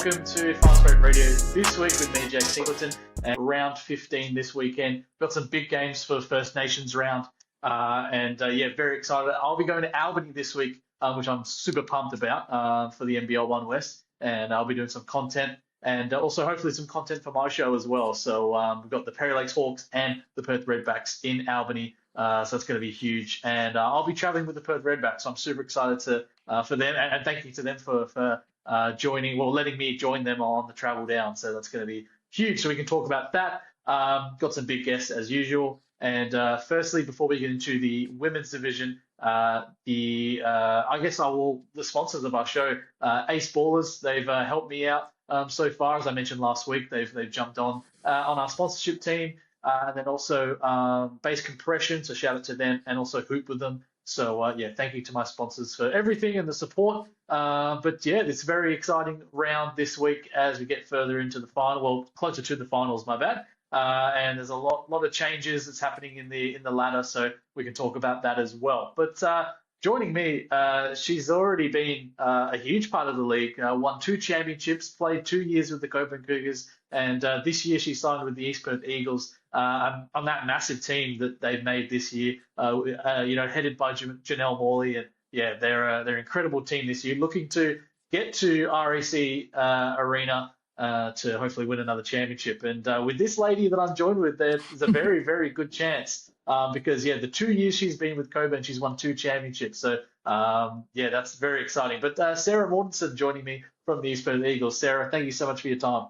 welcome to Fast Break Radio this week with me, Jake Singleton, and round 15 this weekend. Got some big games for First Nations round, very excited. I'll be going to Albany this week, which I'm super pumped about for the NBL1 West, and I'll be doing some content and also hopefully some content for my show as well. So we've got the Perry Lakes Hawks and the Perth Redbacks in Albany, so it's going to be huge. And I'll be traveling with the Perth Redbacks, so I'm super excited for them, and thank you to them for letting me join them on the travel down. So that's going to be huge. So we can talk about that. Got some big guests as usual. And firstly, before we get into the women's division, the sponsors of our show, Ace Ballers, they've helped me out so far. As I mentioned last week, they've jumped on our sponsorship team, and then also Base Compression. So shout out to them, and also Hoop with them. So thank you to my sponsors for everything and the support. It's a very exciting round this week as we get further into the final. Well, closer to the finals, my bad. And there's a lot of changes that's happening in the ladder, so we can talk about that as well. But joining me, she's already been a huge part of the league. Won 2 championships, played 2 years with the Coburn Cougars, and this year she signed with the East Perth Eagles on that massive team that they've made this year. Headed by Janelle Morley, and they're an incredible team this year, looking to get to RAC Arena to hopefully win another championship. And with this lady that I'm joined with, there's a very, very good chance because the 2 years she's been with Coburn, she's won 2 championships. So that's very exciting. But Sarah Mortensen joining me from the East Perth Eagles. Sarah, thank you so much for your time.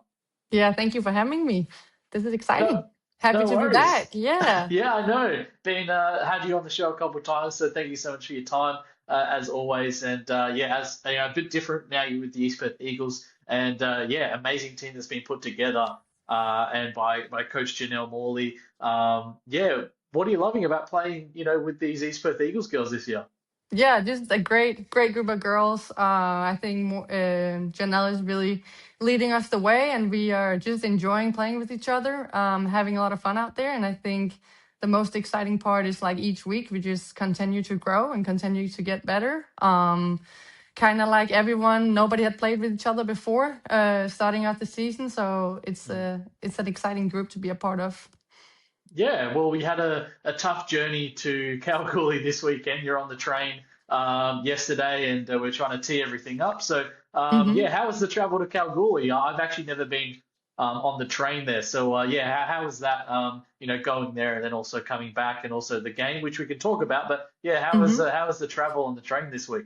Yeah, thank you for having me. This is exciting. Happy to be back. Yeah. Yeah, I know. Had you on the show a couple of times, so thank you so much for your time as always. And as a bit different now, you're with the East Perth Eagles, and amazing team that's been put together and by Coach Janelle Morley. What are you loving about playing, with these East Perth Eagles girls this year? Yeah, just a great group of girls. I think Janelle is really leading us the way, and we are just enjoying playing with each other, having a lot of fun out there. And I think the most exciting part is like each week we just continue to grow and continue to get better. Kind of like everyone, nobody had played with each other before starting out the season, so it's an exciting group to be a part of. Yeah, well, we had a tough journey to Kalgoorlie this weekend. You're on the train yesterday, and we're trying to tee everything up. So, how was the travel to Kalgoorlie? I've actually never been on the train there. So, how was that, going there and then also coming back, and also the game, which we can talk about. But, how was the travel on the train this week?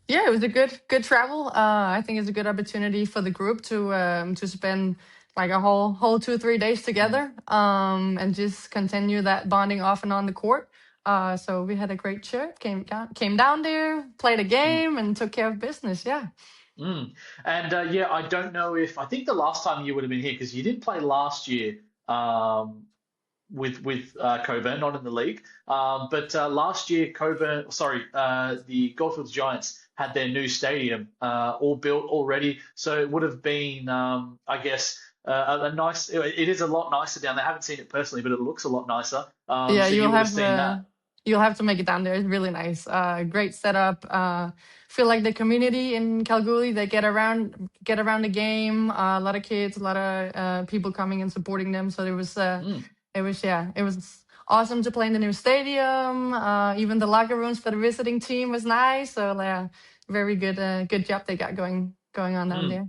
Yeah, it was a good travel. I think it's a good opportunity for the group to spend like a whole 2-3 days together, and just continue that bonding off and on the court. So we had a great trip. Came down there, played a game, and took care of business. Yeah. And I don't know I think the last time you would have been here, because you did play last year with Coburn, not in the league. But last year, the Goldfields Giants had their new stadium all built already. So it would have been, a nice. It is a lot nicer down there. I haven't seen it personally, but it looks a lot nicer. You'll have to make it down there. It's really nice. Great setup. Feel like the community in Kalgoorlie, they get around the game. A lot of kids, a lot of people coming and supporting them. So it was awesome to play in the new stadium. Even the locker rooms for the visiting team was nice. So very good job they got going on down there.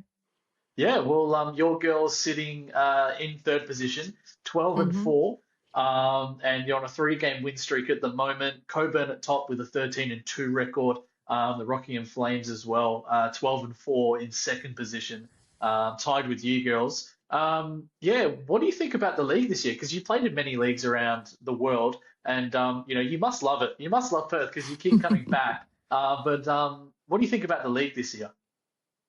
Yeah, well, your girls sitting in third position, 12 and 4, and you're on a 3-game win streak at the moment. Coburn at top with a 13-2 record. The Rockingham Flames as well, 12 and 4 in second position, tied with you girls. What do you think about the league this year? Because you played in many leagues around the world, and you must love it. You must love Perth because you keep coming back. But what do you think about the league this year?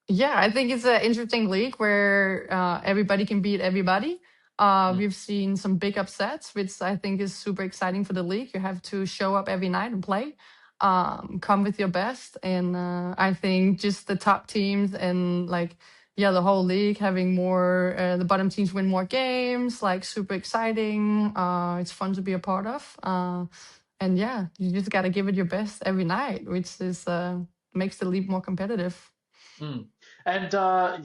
Yeah, I think it's an interesting league where everybody can beat everybody. We've seen some big upsets, which I think is super exciting for the league. You have to show up every night and play, come with your best. And I think just the top teams and the whole league having more, the bottom teams win more games, super exciting. It's fun to be a part of. And you just got to give it your best every night, which is makes the league more competitive. And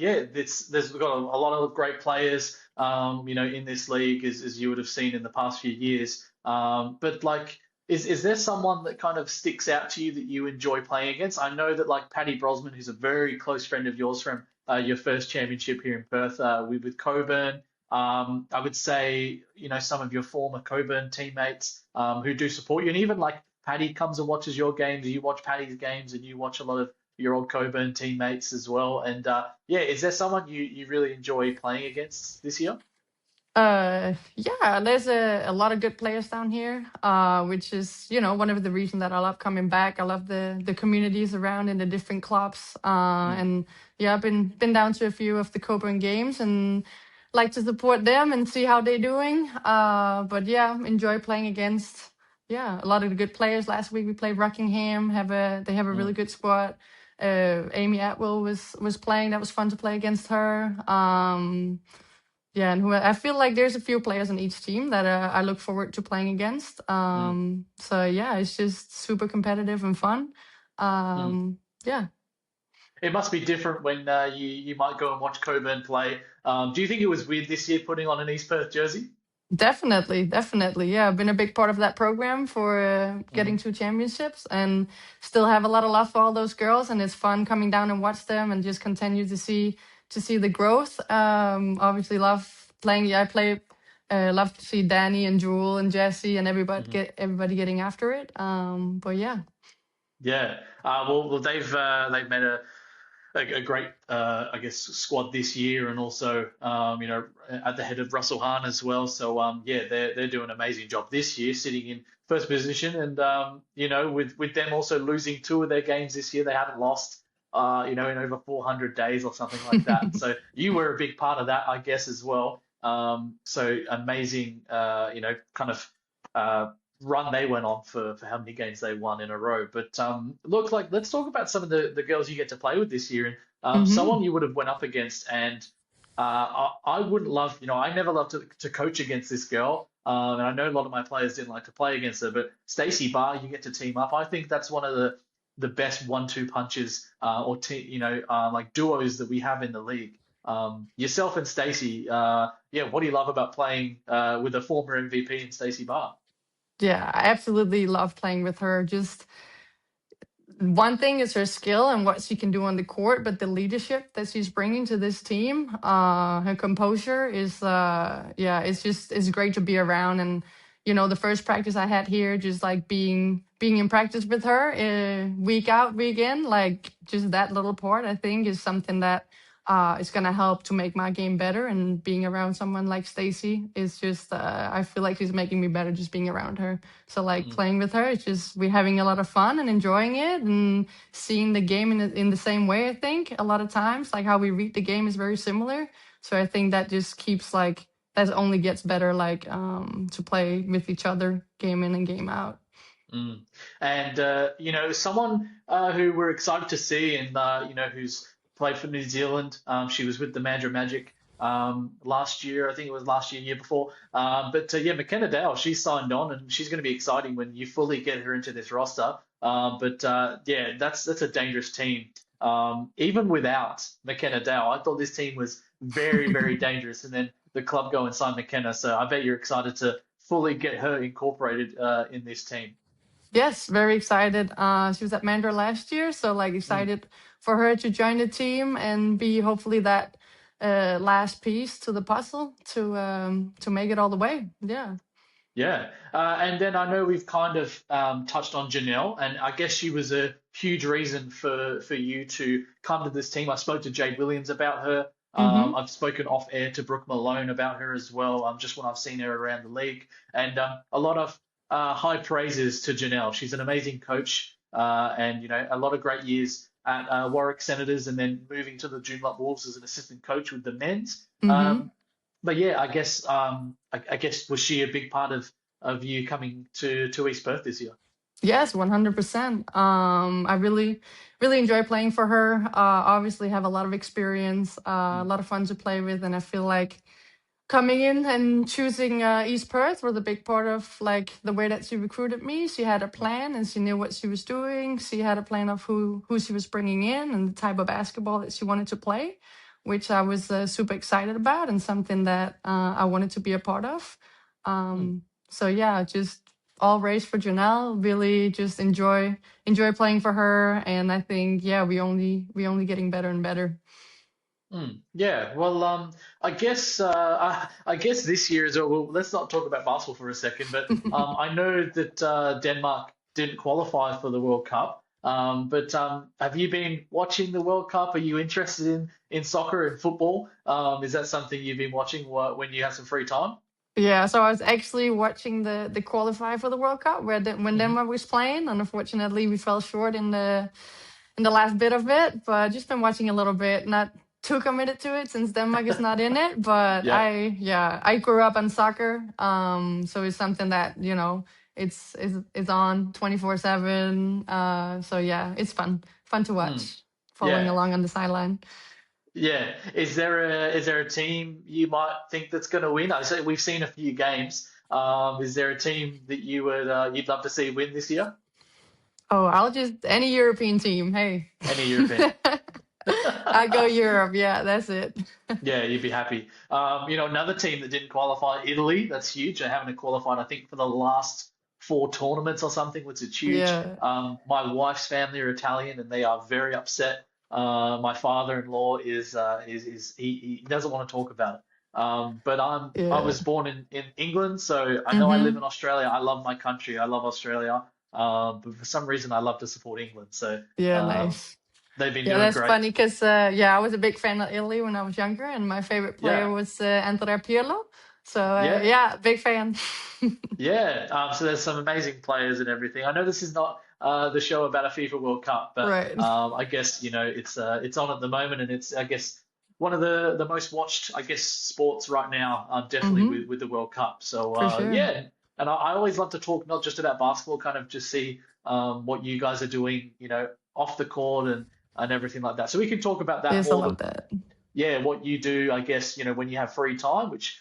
yeah, there's we've got a lot of great players, in this league, as you would have seen in the past few years. But like, is there someone that kind of sticks out to you that you enjoy playing against? I know that like Paddy Brosman, who's a very close friend of yours from your first championship here in Perth, with Coburn. I would say, some of your former Coburn teammates who do support you, and even like Paddy comes and watches your games, you watch Paddy's games, and you watch a lot of your old Coburn teammates as well. And yeah, is there someone you really enjoy playing against this year? Yeah, there's a lot of good players down here, which is, one of the reasons that I love coming back. I love the communities around in the different clubs. Mm, And yeah, I've been down to a few of the Coburn games and like to support them and see how they're doing. But yeah, enjoy playing against, yeah, a lot of the good players. Last week we played Rockingham, they have a really mm, good squad. Amy Atwell was playing. That was fun to play against her. Yeah, and I feel like there's a few players on each team that I look forward to playing against. mm, So yeah, it's just super competitive and fun. mm. Yeah. It must be different when you might go and watch Coburn play. Do you think it was weird this year putting on an East Perth jersey? Definitely, definitely. Yeah, I've been a big part of that program for getting Hmm. 2 championships, and still have a lot of love for all those girls. And it's fun coming down and watch them, and just continue to see the growth. Obviously, love playing. Yeah, I play. Love to see Danny and Jewel and Jesse and Hmm. everybody getting after it. But yeah. Yeah. Well, they've made a great, I guess, squad this year, and also, at the head of Russell Hahn as well. So, yeah, they're doing an amazing job this year, sitting in first position, and with them also losing two of their games this year, they haven't lost, in over 400 days or something like that. So you were a big part of that, I guess, as well. So amazing, kind of. Run they went on for how many games they won in a row. But look, like let's talk about some of the girls you get to play with this year, and someone Hmm. you would have went up against. And I wouldn't love, I never loved to coach against this girl. And I know a lot of my players didn't like to play against her, but Stacey Barr, you get to team up. I think that's one of the best 1-2 punches, or like duos that we have in the league. Yourself and Stacey, yeah, what do you love about playing with a former MVP in Stacey Barr? Yeah, I absolutely love playing with her. Just one thing is her skill and what she can do on the court, but the leadership that she's bringing to this team, her composure is, yeah, it's great to be around. And the first practice I had here, just like being in practice with her, week out, week in, like just that little part, I think is something that is gonna help to make my game better. And being around someone like Stacy is just, I feel like she's making me better just being around her. So like Mm, playing with her, it's just we're having a lot of fun and enjoying it and seeing the game in the same way. I think a lot of times, like how we read the game is very similar. So I think that just keeps like that only gets better, like to play with each other, game in and game out. mm. And someone who we're excited to see, and who's played for New Zealand. She was with the Mandurah Magic last year. I think it was last year, year before. But yeah, McKenna Dow, she's signed on, and she's going to be exciting when you fully get her into this roster. But yeah, that's a dangerous team. Even without McKenna Dow, I thought this team was very, very dangerous. And then the club go and sign McKenna, so I bet you're excited to fully get her incorporated in this team. Yes, very excited. She was at Mandra last year, so like Mm. excited for her to join the team and be hopefully that last piece to the puzzle to make it all the way. Yeah. Yeah. And then I know we've kind of touched on Janelle, and I guess she was a huge reason for you to come to this team. I spoke to Jade Williams about her. Mm-hmm. I've spoken off air to Brooke Malone about her as well, just when I've seen her around the league. And a lot of high praises to Janelle. She's an amazing coach, and a lot of great years at Warwick Senators, and then moving to the Joondalup Wolves as an assistant coach with the men's. Mm-hmm. But yeah, I guess was she a big part of you coming to East Perth this year? Yes, 100%. I really, really enjoy playing for her. Obviously, have a lot of experience, a Mm, lot of fun to play with, and I feel like coming in and choosing East Perth was a big part of like the way that she recruited me. She had a plan and she knew what she was doing. She had a plan of who she was bringing in and the type of basketball that she wanted to play, which I was super excited about and something that I wanted to be a part of. Mm. So yeah, just all race for Janelle. Really, just enjoy playing for her, and I think yeah, we only getting better and better. Yeah, well, I guess this year as well. Well, let's not talk about basketball for a second, but I know that Denmark didn't qualify for the World Cup. But have you been watching the World Cup? Are you interested in soccer and football? Is that something you've been watching when you have some free time? Yeah, so I was actually watching the qualify for the World Cup where when Hmm. Denmark was playing, and unfortunately we fell short in the last bit of it. But just been watching a little bit, not too committed to it since Denmark is not in it. But Yeah. I grew up on soccer, so it's something that it's on 24/7. So yeah, it's fun to Mm. watch, following Yeah. along on the sideline. Yeah. Is there a team you might think that's going to win? I say we've seen a few games. Is there a team that you'd love to see win this year? Oh, I'll just any European team. Hey, Any European? I go Europe. Yeah, that's it. Yeah, you'd be happy. Another team that didn't qualify, Italy. That's huge. They haven't qualified, I think, for the last four tournaments or something, which is huge. Yeah, My wife's family are Italian, and they are very upset. My father-in-law he doesn't want to talk about it. But I yeah. was born in England, so I know I live Mm-hmm. in Australia. I love my country. I love Australia. But for some reason, I love to support England. So Yeah, um, nice. they've been Yeah, doing that's great. funny because I was a big fan of Italy when I was younger, and my favorite player Yeah, was Andrea Pirlo. So yeah. yeah, big fan. Yeah, so there's some amazing players and everything. I know this is not the show about a FIFA World Cup, but Right. I guess it's on at the moment, and it's I guess one of the most watched I guess sports right now, definitely Mm-hmm. with the World Cup. So For sure. yeah, and I always love to talk not just about basketball, kind of just see what you guys are doing, off the court and everything like that. So we can talk about that Yes, I more love that. yeah, what you do, I guess, when you have free time, which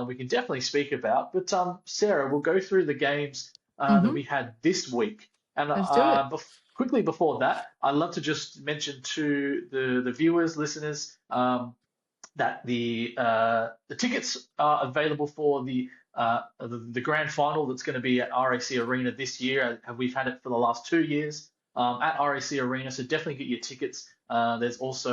we can definitely speak about. But Sarah, we'll go through the games that Mm-hmm. we had this week. And Let's do it. quickly before that, I'd love to just mention to the viewers, listeners, that the tickets are available for the grand final that's going to be at RAC Arena this year. We've had it for the last 2 years at RAC Arena, so definitely get your tickets. There's also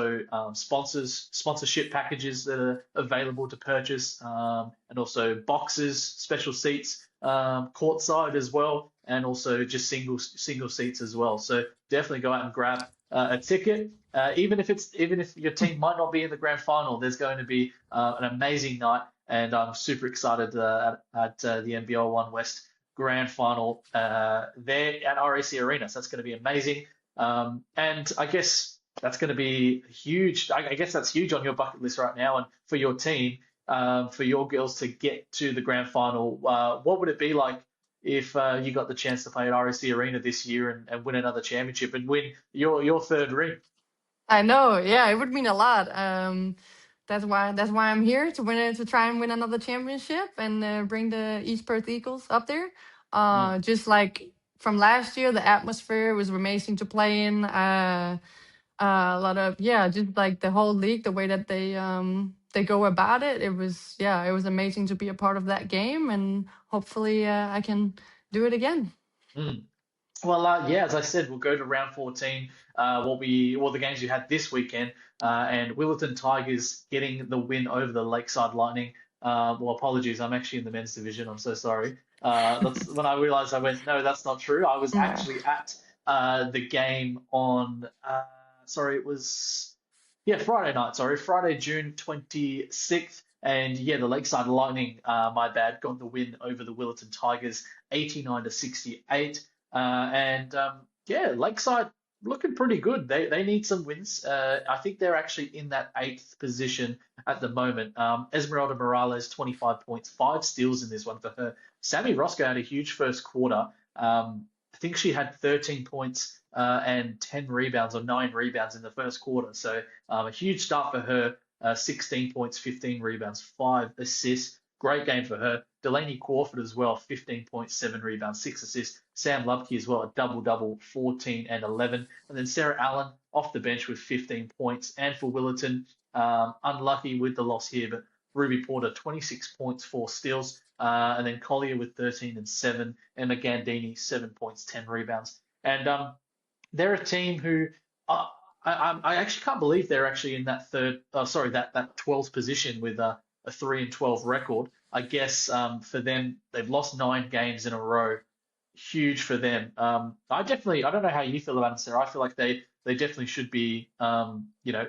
sponsorship packages that are available to purchase, and also boxes, special seats, courtside as well, and also just single seats as well. So definitely go out and grab a ticket. Even if your team might not be in the grand final, there's going to be an amazing night, and I'm super excited at the NBL1 West grand final there at RAC Arena. So that's going to be amazing, and I guess that's going to be huge. I guess that's huge on your bucket list right now, and for your team, for your girls to get to the grand final. What would it be like if you got the chance to play at RSC Arena this year and win another championship and win your third ring? I know. Yeah, it would mean a lot. That's why I'm here to to try and win another championship and bring the East Perth Eagles up there. Mm, Just like from last year, the atmosphere was amazing to play in. A lot of just like the whole league, the way that they go about it. It was amazing to be a part of that game, and hopefully I can do it again. mm. Well, yeah, as I said, we'll go to round 14. The games you had this weekend, and Willerton Tigers getting the win over the Lakeside Lightning. Well, apologies, I'm actually in the men's division. I'm so sorry. That's when I realized I went, no, that's not true. I was Yeah. actually at the game on, sorry, it was yeah, Friday night. Sorry, Friday, June 26th. And yeah, the Lakeside Lightning, my bad, got the win over the Willerton Tigers, 89 to 68. And yeah, Lakeside looking pretty good. They need some wins. I think they're actually in that eighth position at the moment. Esmeralda Morales, 25 points, 5 steals in this one for her. Sammy Roscoe had a huge first quarter. I think she had 13 points and 10 rebounds or 9 rebounds in the first quarter. So a huge start for her. 16 points, 15 rebounds, 5 assists. Great game for her. Delaney Crawford as well, 15.7 rebounds, 6 assists. Sam Lubke as well, a double-double, 14 and 11. And then Sarah Allen off the bench with 15 points. And for Willerton, unlucky with the loss here, but Ruby Porter, 26 points, 4 steals. And then Collier with 13 and 7. And Gandini, 7 points, 10 rebounds. And they're a team who I actually can't believe they're actually in that that 12th position with a 3-12 record. I guess for them, they've lost 9 games in a row. Huge for them. I don't know how you feel about it, Sarah. I feel like they definitely should be,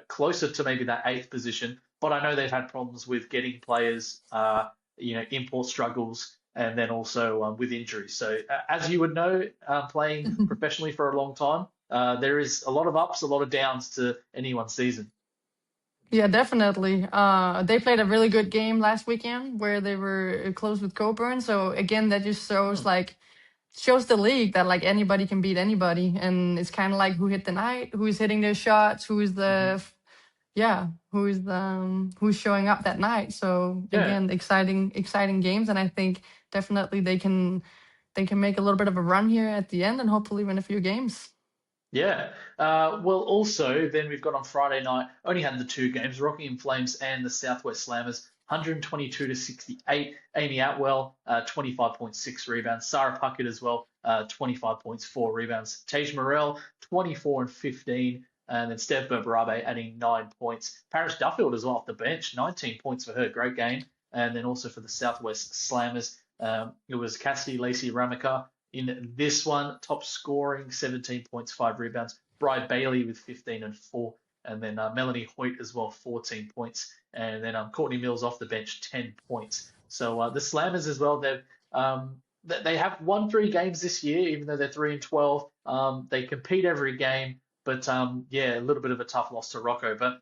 closer to maybe that 8th position. But I know they've had problems with getting players, import struggles, and then also with injuries. So as you would know, playing professionally for a long time, there is a lot of ups, a lot of downs to anyone's season. Yeah, definitely. They played a really good game last weekend where they were close with Coburn. So again, that just shows the league that like anybody can beat anybody, and it's kind of like who hit the night, who's hitting their shots, who's showing up that night. So Yeah. again, exciting games, and I think definitely they can make a little bit of a run here at the end and hopefully win a few games. Yeah. Well, also, then we've got on Friday night, only had the 2 games, Rockingham Flames and the Southwest Slammers, 122 to 68. Amy Atwell, 25.6 rebounds. Sarah Puckett as well, 25 points, 4 rebounds. Tage Morrell, 24 and 15. And then Steph Berberabe adding 9 points. Paris Duffield as well off the bench, 19 points for her. Great game. And then also for the Southwest Slammers, it was Cassidy Lacey Ramaka in this one, top scoring, 17 points, 5 rebounds. Bri Bailey with 15 and 4. And then Melanie Hoyt as well, 14 points. And then Courtney Mills off the bench, 10 points. So the Slammers as well, they have won 3 games this year, even though they're 3-12. They compete every game, but a little bit of a tough loss to Rocco. But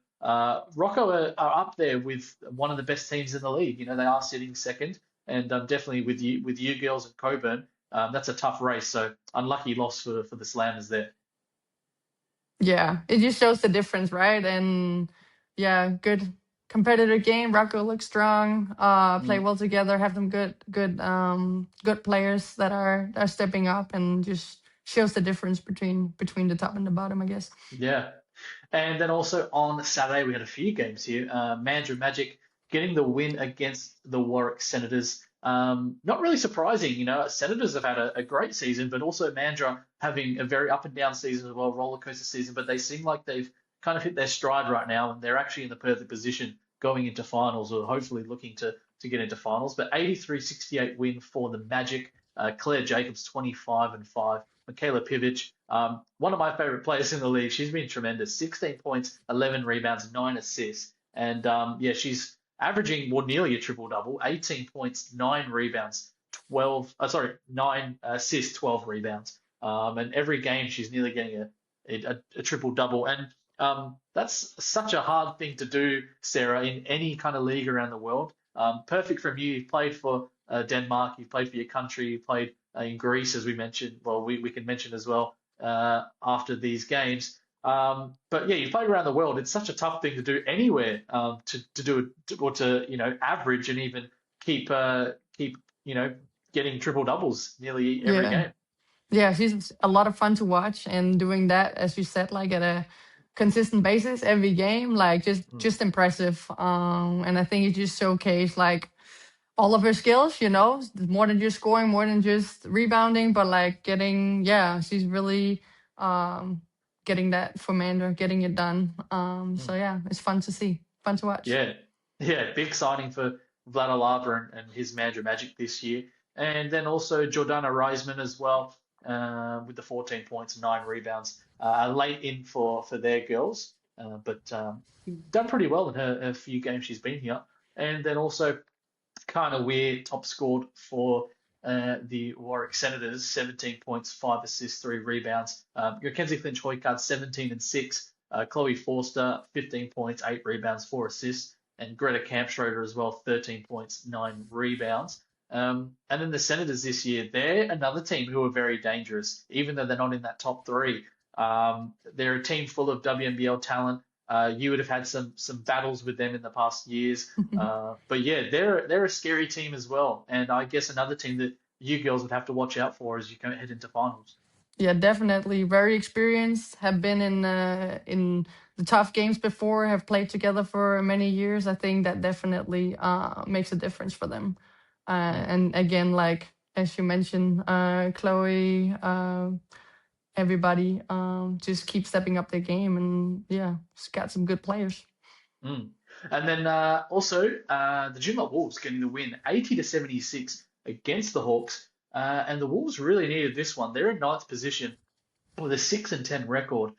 Rocco are up there with one of the best teams in the league. They are sitting second, and definitely with you girls and Coburn. That's a tough race, so unlucky loss for the Slammers there. Yeah, it just shows the difference, right? And yeah, good competitive game. Rocco looks strong. Play well together. Have some good players that are stepping up, and just shows the difference between the top and the bottom, I guess. Yeah. And then also on Saturday, we had a few games here. Mandurah Magic getting the win against the Warwick Senators. Not really surprising, Senators have had a great season, but also Mandurah having a very up and down season as well, roller coaster season, but they seem like they've kind of hit their stride right now, and they're actually in the perfect position going into finals, or hopefully looking to get into finals. But 83-68 win for the Magic. Claire Jacobs, 25 and 5. Michaela Pivic, one of my favorite players in the league. She's been tremendous. 16 points, 11 rebounds, 9 assists. And she's averaging nearly a triple-double, 18 points, 9 rebounds, 9 assists, 12 rebounds. And every game she's nearly getting a triple-double. And that's such a hard thing to do, Sarah, in any kind of league around the world. Perfect from you. You've played for Denmark, you've played for your country, you played in Greece, as we mentioned. Well, we can mention as well after these games. But yeah, you've played around the world. It's such a tough thing to do anywhere to do or to average and even keep getting triple doubles nearly every game. Yeah, she's a lot of fun to watch, and doing that, as you said, like at a consistent basis every game, like just impressive. And I think it just showcased like all of her skills, more than just scoring, more than just rebounding, but like she's really getting that for Mandurah, getting it done. So yeah, it's fun to see, fun to watch. Yeah, big signing for Vlad Alava and his Mandurah Magic this year. And then also Jordana Reisman as well, with the 14 points, 9 rebounds, late in for their girls, but done pretty well in her few games she's been here. And then also kind of weird, top scored for the Warwick Senators, 17 points, 5 assists, 3 rebounds. Mackenzie Finch Hoycard, 17 and 6. Chloe Forster, 15 points, 8 rebounds, 4 assists. And Greta Kampschroeder as well, 13 points, 9 rebounds. And then the Senators this year, they're another team who are very dangerous, even though they're not in that top 3. They're a team full of WNBL talent. You would have had some battles with them in the past years. But yeah, they're a scary team as well, and I guess another team that you girls would have to watch out for as you head into finals. Yeah, definitely. Very experienced. Have been in the tough games before. Have played together for many years. I think that definitely makes a difference for them. Mm, And again, like as you mentioned, Chloe, everybody just keep stepping up their game, and yeah, it's got some good players. mm. And then also the Joondalup Wolves getting the win, 80-76 against the Hawks. And the Wolves really needed this one. They're in ninth position with a 6-10 record.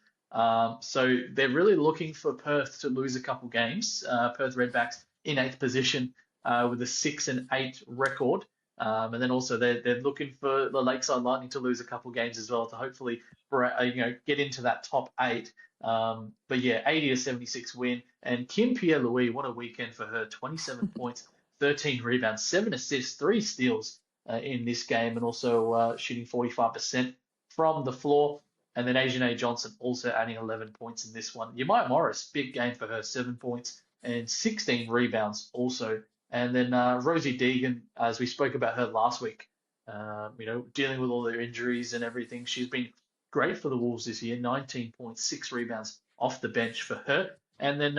So they're really looking for Perth to lose a couple games. Perth Redbacks in eighth position with a 6-8 record. And then also they're looking for the Lakeside Lightning to lose a couple games as well to hopefully get into that top eight. But yeah, 80-76 win. And Kim Pierre-Louis, what a weekend for her. 27 points, 13 rebounds, 7 assists, 3 steals in this game, and also shooting 45% from the floor. And then Asian A. Johnson also adding 11 points in this one. Yamaya Morris, big game for her, 7 points and 16 rebounds also. And then Rosie Deegan, as we spoke about her last week, dealing with all their injuries and everything, she's been great for the Wolves this year, 19.6 rebounds off the bench for her. And then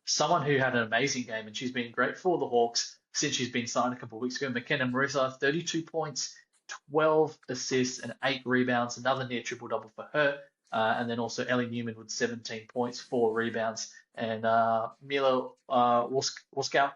someone who had an amazing game, and she's been great for the Hawks since she's been signed a couple of weeks ago. McKenna Marissa, 32 points, 12 assists, and 8 rebounds, another near triple double for her. And then also Ellie Newman with 17 points, 4 rebounds, and Milo Woskovic,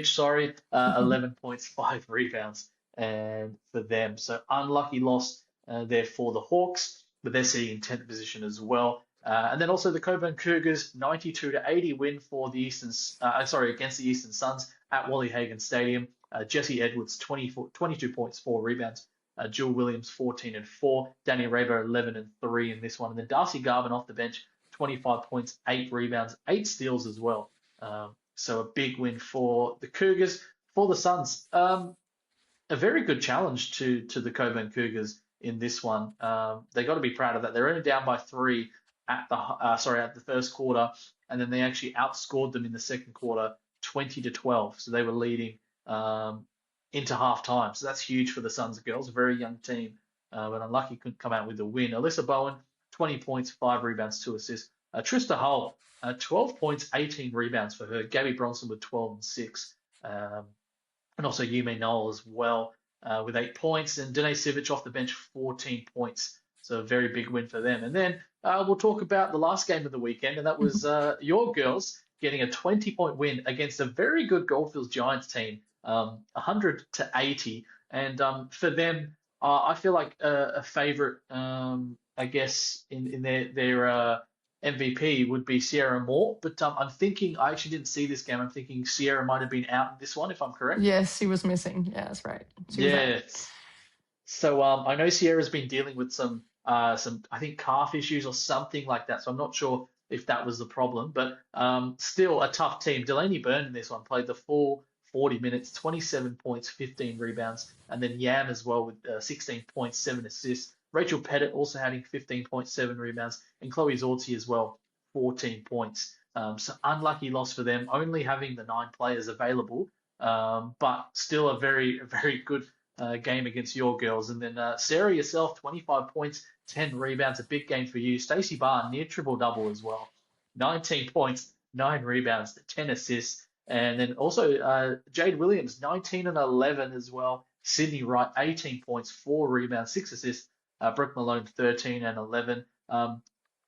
sorry, 11 points, 5 rebounds, and for them. So unlucky loss there for the Hawks, but they're sitting in 10th position as well. And then also the Coburn Cougars 92-80 win for the against the Eastern Suns at Wally Hagan Stadium. Jesse Edwards 22 points, 4 rebounds. Jill Williams 14 and 4. Danny Rabo 11 and 3 in this one. And then Darcy Garvin off the bench 25 points, 8 rebounds, 8 steals as well. So a big win for the Cougars. For the Suns, a very good challenge to the Coburn Cougars in this one. They got to be proud of that. They're only down by 3 at the first quarter, and then they actually outscored them in the second quarter, 20-12. So they were leading into halftime. So that's huge for the Suns girls, a very young team, but unlucky couldn't come out with the win. Alyssa Bowen, 20 points, 5 rebounds, 2 assists. Trista Hull, 12 points, 18 rebounds for her. Gabby Bronson with 12 and 6. And also Yume Noel as well with 8 points. And Danae Sivic off the bench, 14 points. So a very big win for them. And then we'll talk about the last game of the weekend, and that was your girls getting a 20-point win against a very good Goldfields Giants team, 100-80. And for them, I feel like a favourite, I guess, in their MVP would be Sierra Moore. But I'm thinking, I actually didn't see this game. I'm thinking Sierra might have been out in this one, if I'm correct. Yes, she was missing. Yeah, that's right. She was out. Yeah. So I know Sierra's been dealing with some I think calf issues or something like that. So I'm not sure if that was the problem, but still a tough team. Delaney Byrne in this one played the full 40 minutes, 27 points, 15 rebounds, and then Yam as well with 16 points, 7 assists. Rachel Pettit also having 15.7 rebounds, and Chloe Zorzi as well, 14 points. So unlucky loss for them, only having the 9 players available, but still a very, very good game against your girls. And then Sarah yourself, 25 points, 10 rebounds, a big game for you. Stacey Barr, near triple-double as well. 19 points, 9 rebounds, 10 assists. And then also Jade Williams, 19 and 11 as well. Sydney Wright, 18 points, 4 rebounds, 6 assists. Brooke Malone, 13 and 11.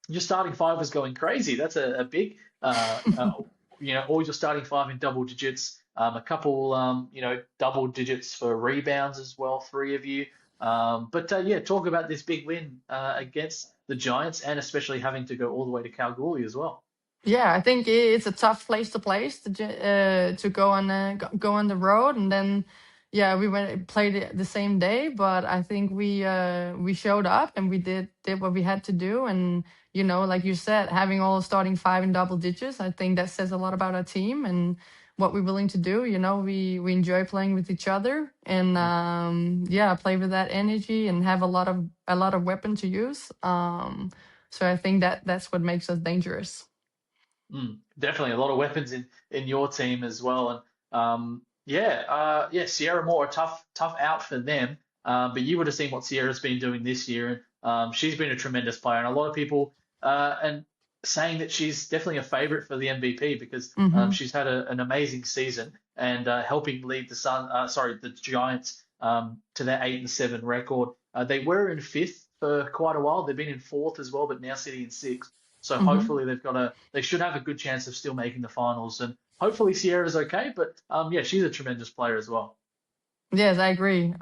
Your starting 5 was going crazy. That's a big, all your starting 5 in double digits. A couple, double digits for rebounds as well, 3 of you. But talk about this big win against the Giants, and especially having to go all the way to Kalgoorlie as well. Yeah, I think it's a tough place to go on the road, and then we played it the same day. But I think we showed up and we did what we had to do, and like you said, having all starting 5 in double digits, I think that says a lot about our team and what we're willing to do. We enjoy playing with each other, and play with that energy and have a lot of weapon to use. So I think that's what makes us dangerous. Definitely a lot of weapons in your team as well. And yeah, Sierra Moore, a tough out for them. But you would have seen what Sierra's been doing this year, and she's been a tremendous player. And a lot of people and saying that she's definitely a favourite for the MVP because Hmm. she's had an amazing season and helping lead the Giants to their 8-7 record. They were in fifth for quite a while. They've been in fourth as well, but now sitting in sixth. So Hmm. hopefully they should have a good chance of still making the finals. And hopefully Sierra's okay, but yeah, she's a tremendous player as well. Yes, I agree.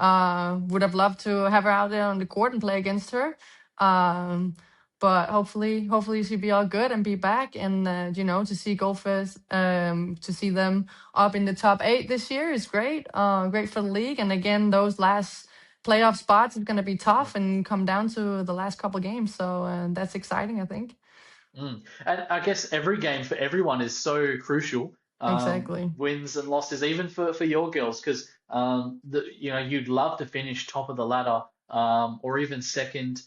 Would have loved to have her out there on the court and play against her. Um, but hopefully she'll be all good and be back. And to see Goldfish, to see them up in the top 8 this year is great. Great for the league. And again, those last playoff spots is going to be tough and come down to the last couple games. So that's exciting, I think. And I guess every game for everyone is so crucial. Exactly. Wins and losses, even for your girls, because you'd love to finish top of the ladder, or even second.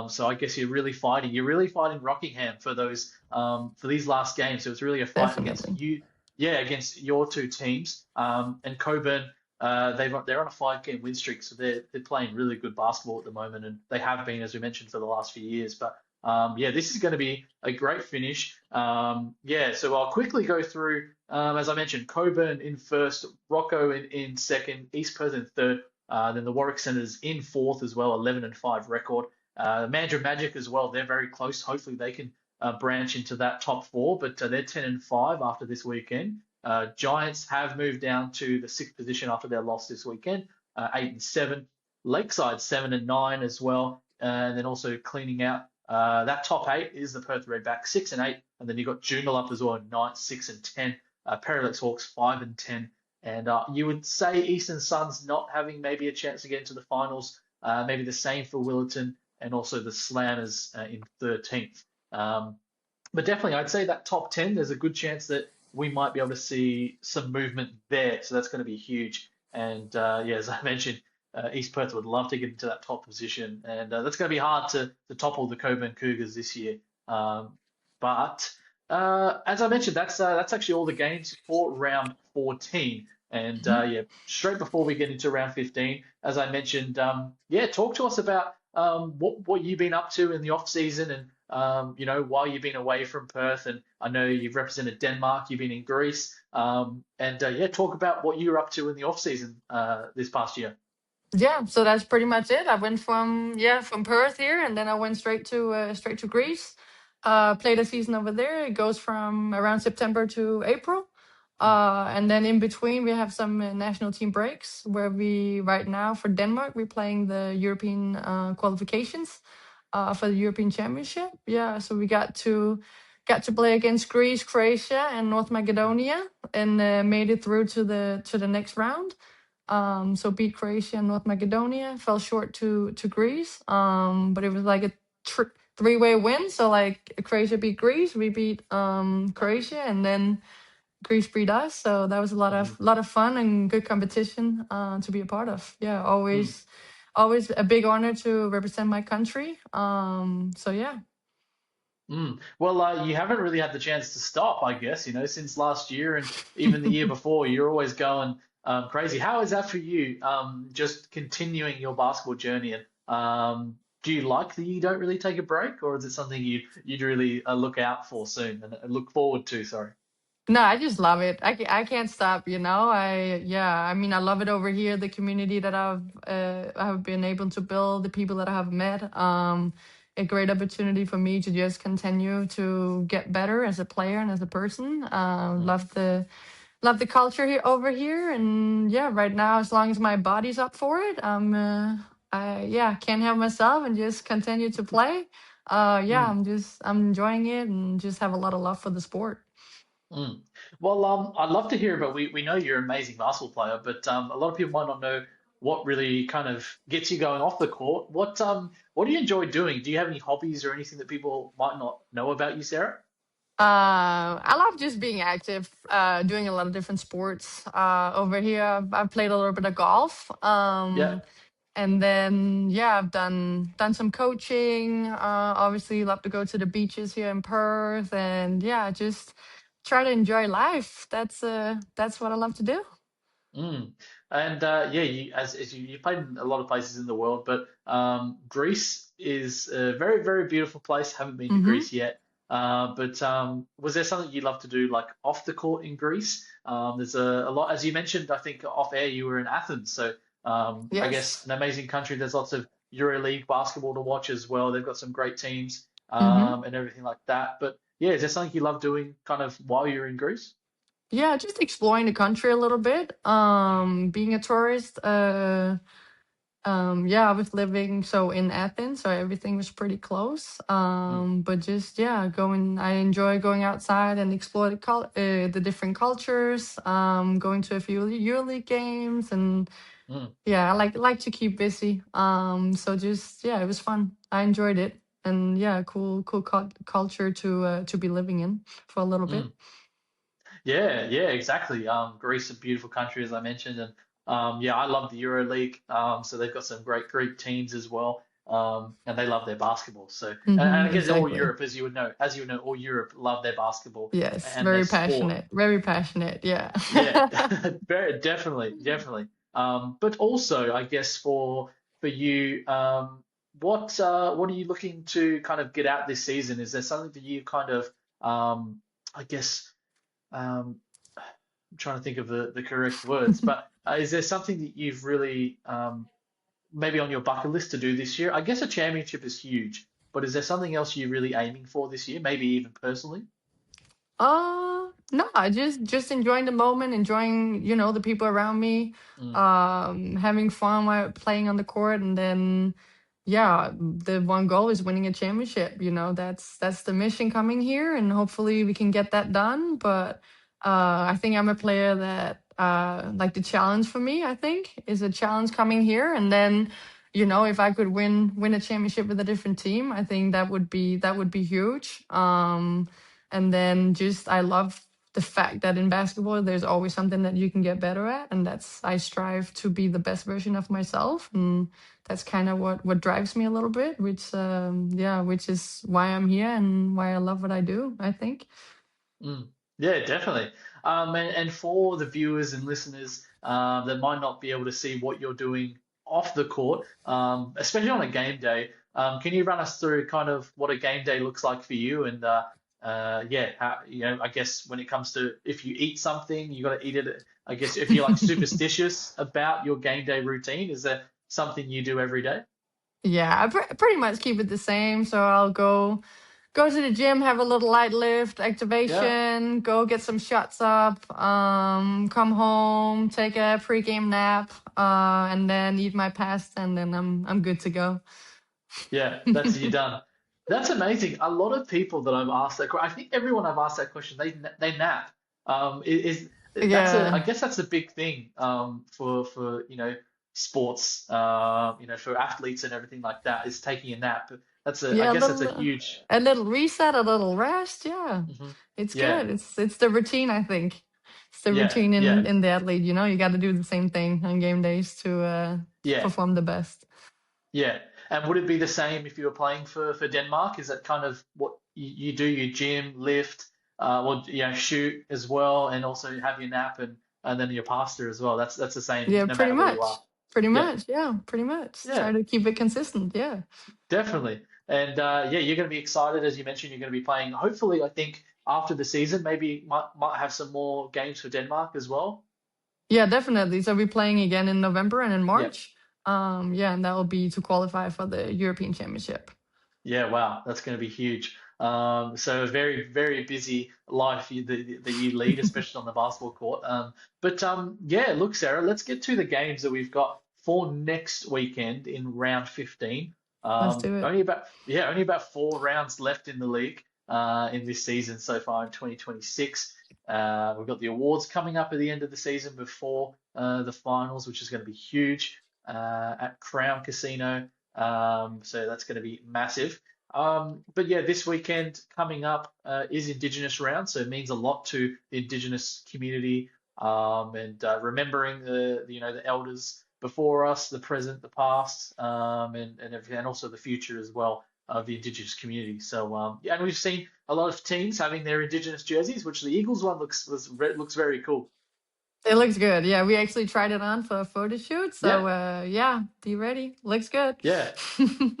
So I guess you're really fighting. You're really fighting Rockingham for those for these last games. So it's really a fight against Definitely. you, yeah, against your two teams. And Coburn, they're on a 5 game win streak, so they're playing really good basketball at the moment, and they have been, as we mentioned, for the last few years. But yeah, this is going to be a great finish. Yeah, so I'll quickly go through, as I mentioned, Coburn in first, Rocco in second, East Perth in third, then the Warwick Senators in fourth as well, 11-5 record. Mandurah Magic as well, they're very close. Hopefully they can branch into that top four, but they're 10-5 after this weekend. Giants have moved down to the sixth position after their loss this weekend, 8-7. Lakeside 7-9 as well, and then also cleaning out that top 8 is the Perth Redbacks 6-8, and then you've got Joondalup as well, 9, 6-10. Parallax Hawks 5-10, and you would say Eastern Suns not having maybe a chance to get into the finals. Maybe the same for Willerton and also the Slammers in 13th. But definitely, I'd say that top 10, there's a good chance that we might be able to see some movement there. So that's going to be huge. And yeah, as I mentioned, East Perth would love to get into that top position, and that's going to be hard to topple the Coburn Cougars this year. But as I mentioned, that's actually all the games for round 14. And Mhm. yeah, straight before we get into round 15, as I mentioned, yeah, talk to us about what you've been up to in the off season, and while you've been away from Perth. And I know you've represented Denmark, you've been in Greece, and yeah, talk about what you were up to in the off season this past year. Yeah, so that's pretty much it. I went from Perth here, and then I went straight to Greece. Played a season over there. It goes from around September to April, Mm, and then in between we have some national team breaks where we right now for Denmark we're playing the European qualifications for the European Championship. Yeah, so we got to play against Greece, Croatia, and North Macedonia, and made it through to the next round. So beat Croatia and North Macedonia, fell short to Greece. But it was like a three-way win. So like Croatia beat Greece, we beat Croatia, and then Greece beat us. So that was a lot mm, of lot of fun and good competition to be a part of. Yeah, mm. always a big honor to represent my country. So yeah. Well, you haven't really had the chance to stop, I guess, since last year and even the year before. You're always going crazy. How is that for you? Just continuing your basketball journey, and do you like that you don't really take a break, or is it something you'd really look out for soon and look forward to? Sorry. No, I just love it. I can't stop, I mean, I love it over here, the community that I've been able to build, the people that I have met. A great opportunity for me to just continue to get better as a player and as a person. Mm, Love the culture here over here, and yeah, right now as long as my body's up for it, I can't help myself and just continue to play. Yeah, mm. I'm enjoying it and just have a lot of love for the sport. Mm. Well, I'd love to hear about. We know you're an amazing basketball player, but a lot of people might not know what really kind of gets you going off the court. What do you enjoy doing? Do you have any hobbies or anything that people might not know about you, Sarah? I love just being active, doing a lot of different sports. Over here, I've played a little bit of golf. Yeah. And then yeah, I've done some coaching. Obviously, love to go to the beaches here in Perth, and yeah, just try to enjoy life. That's what I love to do. Mm. And yeah, as you played in a lot of places in the world, but Greece is a very, very beautiful place. Haven't been to Mm-hmm. Greece yet. But was there something you'd love to do like off the court in Greece? There's a lot, as you mentioned, I think off air you were in Athens, so I guess Yes. an amazing country. There's lots of EuroLeague basketball to watch as well. They've got some great teams Mm-hmm. and everything like that. But yeah, is there something you love doing kind of while you're in Greece? Yeah, just exploring the country a little bit. Being a tourist. Yeah, I was living so in Athens, so everything was pretty close. Mm, But just yeah, going. I enjoy going outside and explore the different cultures. Going to a few EuroLeague games, and mm, yeah, I like to keep busy. So just yeah, it was fun. I enjoyed it, and yeah, cool culture to be living in for a little bit. mm. Yeah, yeah, exactly. Greece, a beautiful country, as I mentioned, and yeah, I love the EuroLeague. So they've got some great Greek teams as well, and they love their basketball. So, and I guess all Exactly. Europe, as you would know, all Europe love their basketball Yes, and their very sport. passionate. Very passionate. Yeah. Yeah, very definitely, definitely. But also, I guess for you, what are you looking to kind of get out this season? Is there something that you kind of, I guess. Um, I'm trying to think of the correct words, but is there something that you've really maybe on your bucket list to do this year? I guess a championship is huge, but is there something else you're really aiming for this year, maybe even personally? No, I just enjoying the moment, enjoying, the people around me, Mm, having fun while playing on the court, and then yeah, the one goal is winning a championship. That's the mission coming here, and hopefully we can get that done. But I think I'm a player that like the challenge for me, I think, is a challenge coming here, and then if I could win a championship with a different team, I think that would be huge. And then just I love the fact that in basketball there's always something that you can get better at, and that's I strive to be the best version of myself, and that's kind of what drives me a little bit, which is why I'm here and why I love what I do, I think. mm. Yeah, definitely. And for the viewers and listeners that might not be able to see what you're doing off the court, especially on a game day, can you run us through kind of what a game day looks like for you? And yeah, how, I guess when it comes to if you eat something, you got to eat it. I guess if you're like superstitious about your game day routine, is there something you do every day? Yeah, I pretty much keep it the same. So I'll go to the gym, have a little light lift, Yeah, activation, go get some shots up, come home, take a pre-game nap, and then eat my pasta, and then I'm good to go. yeah, that's you done. That's amazing. A lot of people that I've asked that, I think everyone I've asked that question, they nap. Is that's a, I Yeah, guess that's a big thing for sports, for athletes and everything like that is taking a nap. I yeah, guess that's a huge. a little reset, a little rest. Yeah, Mhm. it's Yeah, good. It's the routine. I think it's the yeah, routine yeah, in the athlete. You got to do the same thing on game days to yeah. perform the best. Yeah. And would it be the same if you were playing for Denmark? Is that kind of what you do, your gym, lift, or shoot as well, and also have your nap and then your pasta as well? That's the same Yeah, no matter where you are. pretty Yeah. much. Yeah, pretty much. Try Yeah, to keep it consistent. Yeah. definitely. And yeah, you're going to be excited as you mentioned. You're going to be playing. Hopefully, I think after the season, maybe might have some more games for Denmark as well. Yeah, definitely. So we're playing again in November and in Yeah. March. Yeah, and that will be to qualify for the European Championship. Yeah, wow, that's going to be huge. So a very, very busy life that you lead, especially on the basketball court. But yeah, look, Sarah, let's get to the games that we've got for next weekend in round 15. Let's do it. Only about 4 rounds left in the league in this season so far in 2026. We've got the awards coming up at the end of the season before the finals, which is going to be huge at Crown Casino. So that's going to be massive. But yeah, this weekend coming up is Indigenous round, so it means a lot to the Indigenous community and remembering the elders before us, the present, the past, and everything, and also the future as well of the Indigenous community. So yeah, and we've seen a lot of teams having their Indigenous jerseys, which the Eagles one looks very cool. It looks good. Yeah, we actually tried it on for a photo shoot. Yeah, So yeah, be ready. Looks good. yeah.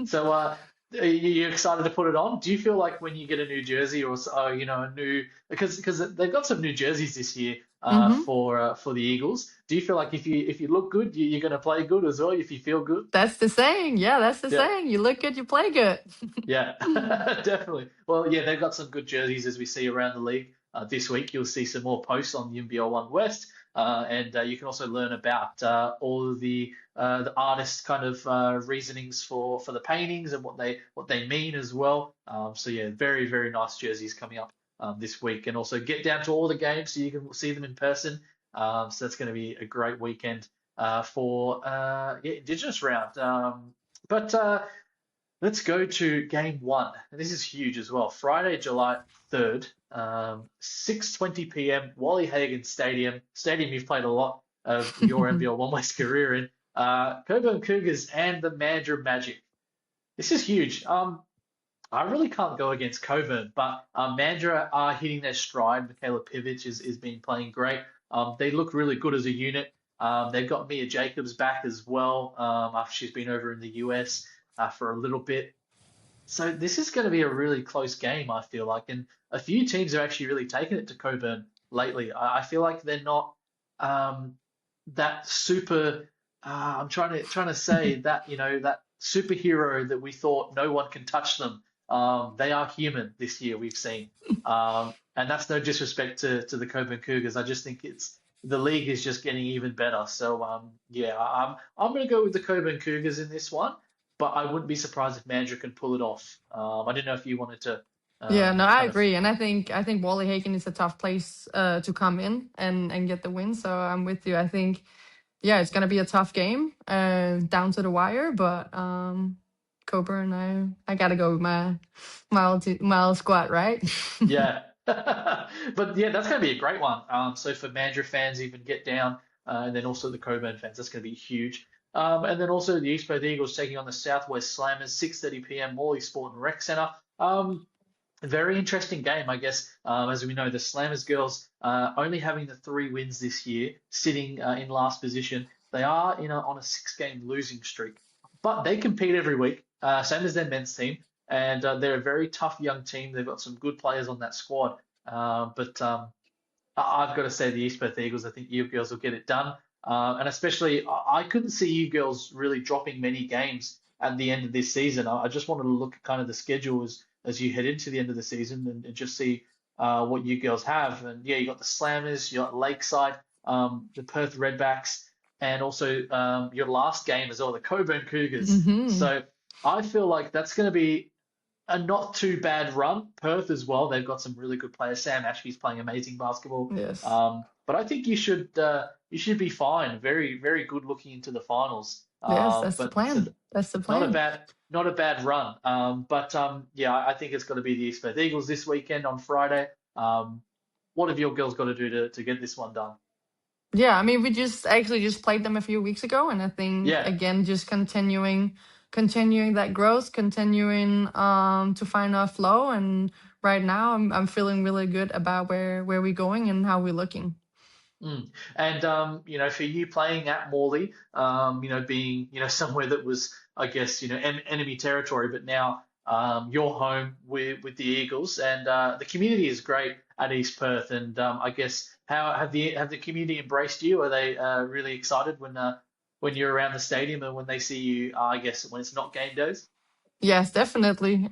So, are you excited to put it on? Do you feel like when you get a new jersey or a new because they've got some new jerseys this year Hmm. for the Eagles? Do you feel like if you look good, you're going to play good as well? If you feel good? That's the saying. Yeah, that's the Yeah, saying. You look good, you play good. yeah, definitely. Well, yeah, they've got some good jerseys as we see around the league. This week, you'll see some more posts on the NBL1 West, and you can also learn about all of the artists' kind of reasonings for the paintings and what they mean as well. So yeah, very very nice jerseys coming up this week, and also get down to all the games so you can see them in person. So that's going to be a great weekend for yeah, Indigenous round. But let's go to game one. And this is huge as well. Friday, July 3rd, 6:20 p.m. Wally Hagan Stadium you've played a lot of your NBL1 West career in. Coburn Cougars and the Mandurah Magic. This is huge. I really can't go against Coburn, but Mandurah are hitting their stride. Michaela Pivic is been playing great. They look really good as a unit. They've got Mia Jacobs back as well after she's been over in the US for a little bit. So this is going to be a really close game, I feel like, and a few teams have actually really taken it to Coburn lately. I feel like they're not um, that super. I'm trying to say that that superhero that we thought no one can touch them. They are human this year. We've seen, and that's no disrespect to the Coburn Cougars. I just think it's the league is just getting even better. So yeah, I'm going to go with the Coburn Cougars in this one, but I wouldn't be surprised if Mandurah can pull it off. I didn't know if you wanted to Yeah, no, I kind of agree, and I think Wally Hagen is a tough place to come in and get the win. So I'm with you. I think yeah, it's gonna be a tough game, down to the wire. But Coburn, I gotta go with my old squad, right? yeah. But yeah, that's going to be a great one. So for Mandurah fans, even get down, and then also the Coburn fans, that's going to be huge. And then also the East Perth Eagles taking on the Southwest Slammers, 6:30 p.m. Morley Sport and Rec Centre. A very interesting game, I guess. As we know, the Slammers girls only having the 3 wins this year, sitting in last position. They are on a 6-game losing streak, but they compete every week, same as their men's team, and they're a very tough young team. They've got some good players on that squad, but I've got to say the East Perth Eagles. I think you girls will get it done, and especially I couldn't see you girls really dropping many games at the end of this season. I just wanted to look at kind of the schedule as you head into the end of the season and just see what you girls have. And yeah, you got the Slammers, you got Lakeside, the Perth Redbacks, and also your last game as well, the Coburn Cougars. Hmm. So I feel like that's going to be a not too bad run. Perth as well. They've got some really good players. Sam Ashby's playing amazing basketball. Yes, But I think you should be fine. Very very good looking into the finals. yes, that's the But so plan. That's the not a plan. bad run. But yeah, I think it's got to be the East Perth Eagles this weekend on Friday. What have your girls got to do to get this one done? Yeah, I mean, we just played them a few weeks ago, and I think Yeah. again, just continuing that growth, continuing to find our flow. And right now, I'm feeling really good about where we're going and how we're looking. Mm. And for you playing at Morley, being somewhere that was, I guess, enemy territory, but now you're home with the Eagles, and the community is great at East Perth. And I guess how have the community embraced you? Are they really excited when you're around the stadium and when they see you? I guess when it's not game days. Yes, definitely.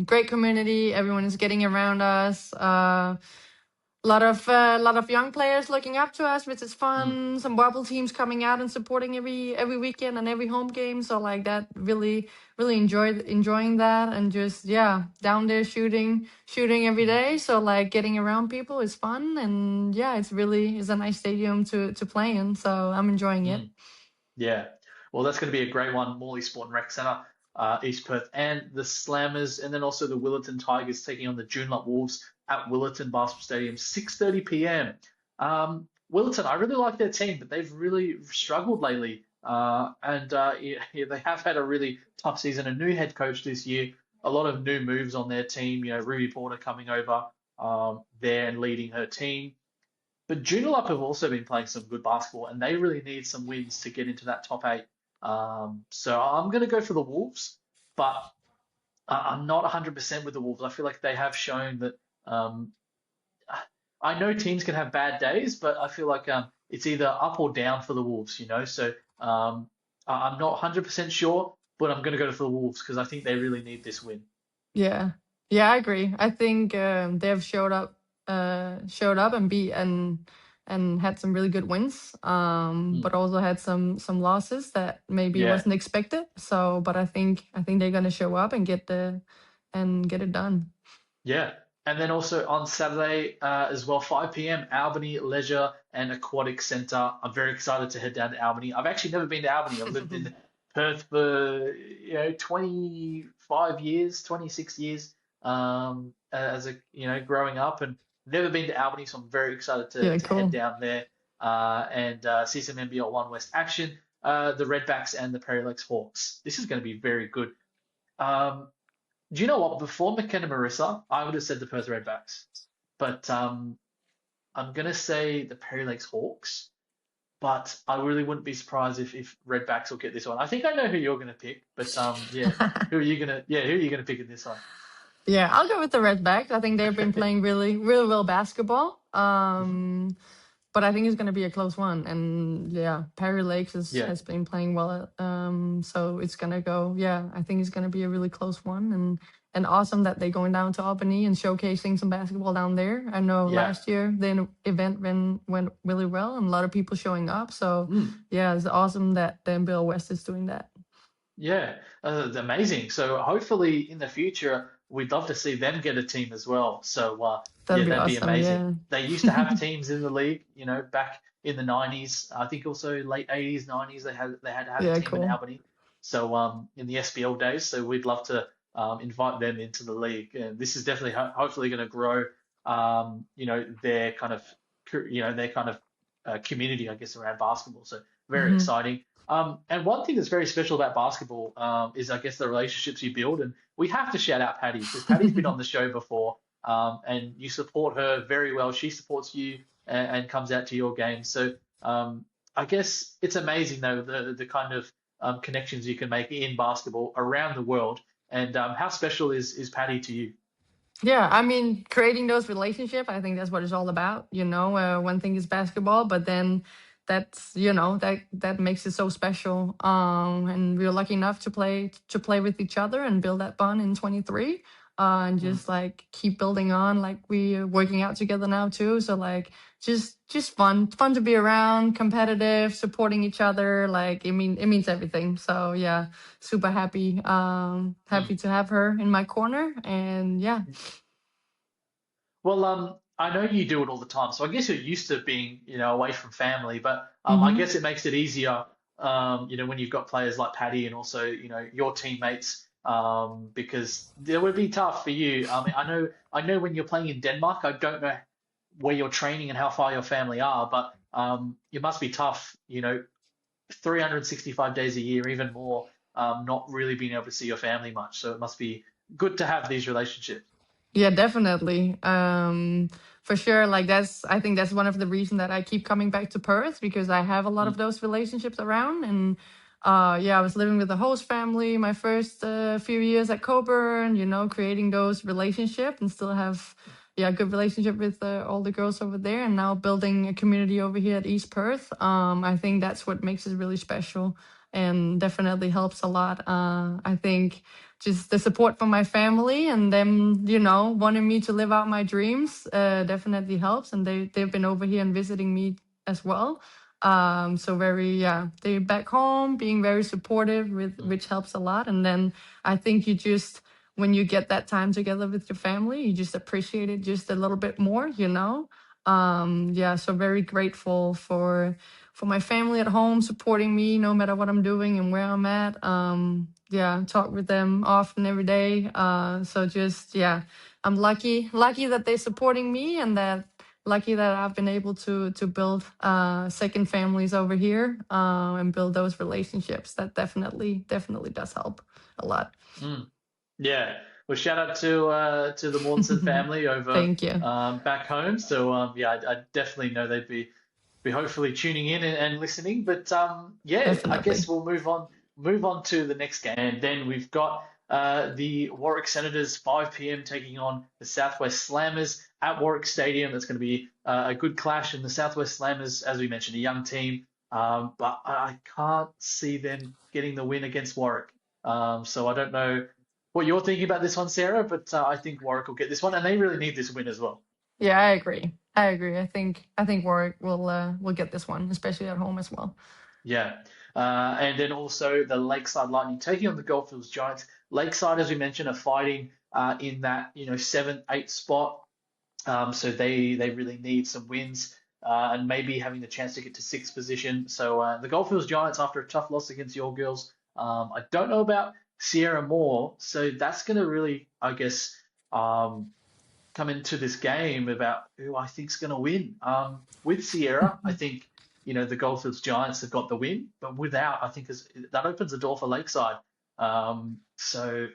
Great community. Everyone is getting around us. A lot of young players looking up to us, which is Mm, fun. Some bubble teams coming out and supporting every weekend and every home game. So like that, really enjoying that, and just yeah, down there shooting every mm, day. So like getting around people is fun, and yeah, it's a nice stadium to play in. So I'm enjoying it. mm. Yeah. Well, that's going to be a great one. Morley Sport and Rec Centre, East Perth, and the Slammers, and then also the Willerton Tigers taking on the Joondalup Wolves at Willerton Basketball Stadium, 6:30 p.m. Willerton, I really like their team, but they've really struggled lately. And they have had a really tough season. A new head coach this year, a lot of new moves on their team. Ruby Porter coming over there and leading her team. But Joondalup have also been playing some good basketball, and they really need some wins to get into that top eight. So I'm going to go for the Wolves, but I'm not 100% with the Wolves. I feel like they have shown that. I know teams can have bad days, but I feel like it's either up or down for the Wolves. So I'm not 100% sure, but I'm going to go for the Wolves because I think they really need this win. Yeah, yeah, I agree. I think they have showed up and beat and had some really good wins, but Mm. also had some losses that maybe Yeah. wasn't expected. So, but I think they're gonna show up and get it done. Yeah. And then also on Saturday as well, 5 p.m., Albany Leisure and Aquatic Centre. I'm very excited to head down to Albany. I've actually never been to Albany. I've lived in Perth for 25 years, 26 years as growing up and never been to Albany. So I'm very excited Yeah, to head cool. down there and see some NBL1 West action. The Redbacks and the Prairie Lakes Hawks. This is going to be very good. Um, do you know what? Before McKenna Marissa, I would have said the Perth Redbacks, but I'm gonna say the Perry Lakes Hawks. But I really wouldn't be surprised if Redbacks will get this one. I think I know who you're gonna pick, but yeah, who are you gonna pick in this one? Yeah, I'll go with the Redbacks. I think they've been playing really, really well basketball. Mhm. But I think it's going to be a close one. And yeah, Perry Lakes Yeah, has been playing well. So it's going to go. Yeah, I think it's going to be a really close one. And awesome that they're going down to Albany and showcasing some basketball down there. I know yeah. last year the event went really well and a lot of people showing up. So Mm. yeah, it's awesome that the NBL West is doing that. Yeah, it's amazing. So hopefully in the future, we'd love to see them get a team as well. So yeah, That'd be that'd be awesome. amazing. Yeah. They used to have teams in the league, back in the 90s. I think also late 80s, 90s, they had to have a Yeah, team in cool. Albany. So in the SBL days, so we'd love to invite them into the league. And this is definitely hopefully going to grow, their kind of, community, I guess, around basketball. So very Hmm. exciting. And one thing that's very special about basketball is, I guess, the relationships you build. And we have to shout out Patty because Patty's been on the show before, and you support her very well. She supports you and comes out to your games. So I guess it's amazing, though, the kind of connections you can make in basketball around the world. And how special is Patty to you? Yeah, I mean, creating those relationships, I think that's what it's all about. One thing is basketball, but then that makes it so special. And we were lucky enough to play with each other and build that bond in 23. And Mm, just like keep building on, like we are working out together now too. So like just fun to be around, competitive, supporting each other. Like it means everything. So yeah, super happy, mm. happy to have her in my corner. And yeah. Well, I know you do it all the time, so I guess you're used to being, away from family. But I Mm-hmm. guess it makes it easier, when you've got players like Paddy and also, your teammates, because it would be tough for you. I mean, I know when you're playing in Denmark, I don't know where you're training and how far your family are, but it must be tough, 365 days a year, even more, not really being able to see your family much. So it must be good to have these relationships. Yeah, definitely. For sure. Like I think that's one of the reasons that I keep coming back to Perth because I have a lot of Mm, those relationships around. And yeah, I was living with the host family my first few years at Coburn. Creating those relationships and still have good relationship with all the girls over there, and now building a community over here at East Perth. I think that's what makes it really special and definitely helps a lot. I think just the support from my family and them, wanting me to live out my dreams definitely helps. And they've been over here and visiting me as well. So they're back home, being very supportive, mm, which helps a lot. And then I think when you get that time together with your family, you just appreciate it just a little bit more. Yeah, so very grateful for my family at home supporting me no matter what I'm doing and where I'm at. Yeah, talk with them often every day. So just yeah, I'm lucky that they're supporting me and that lucky that I've been able to build second families over here and build those relationships. That definitely does help a lot. Mm. Yeah. Well, shout out to the Mortensen family over Thank you. back home. So yeah, I definitely know they'd be hopefully tuning in and listening. But yeah, I guess Definitely. we'll move on to the next game, and then we've got the Warwick Senators 5 p.m. taking on the Southwest Slammers at Warwick Stadium. That's going to be a good clash, and the Southwest Slammers, as we mentioned, a young team, but I can't see them getting the win against Warwick. So I don't know what you're thinking about this one, Sarah, but I think Warwick will get this one, and they really need this win as well. Yeah, I agree. I think Warwick will get this one, especially at home as well. Yeah. And then also the Lakeside Lightning taking on the Goldfields Giants. Lakeside, as we mentioned, are fighting in that, seventh, eighth spot. So they really need some wins and maybe having the chance to get to sixth position. So the Goldfields Giants, after a tough loss against your girls, I don't know about Sierra Moore. So that's going to really, I guess, come into this game about who I think's going to win. With Sierra, I think the Goldfields Giants have got the win, but without, I think that opens the door for Lakeside. So,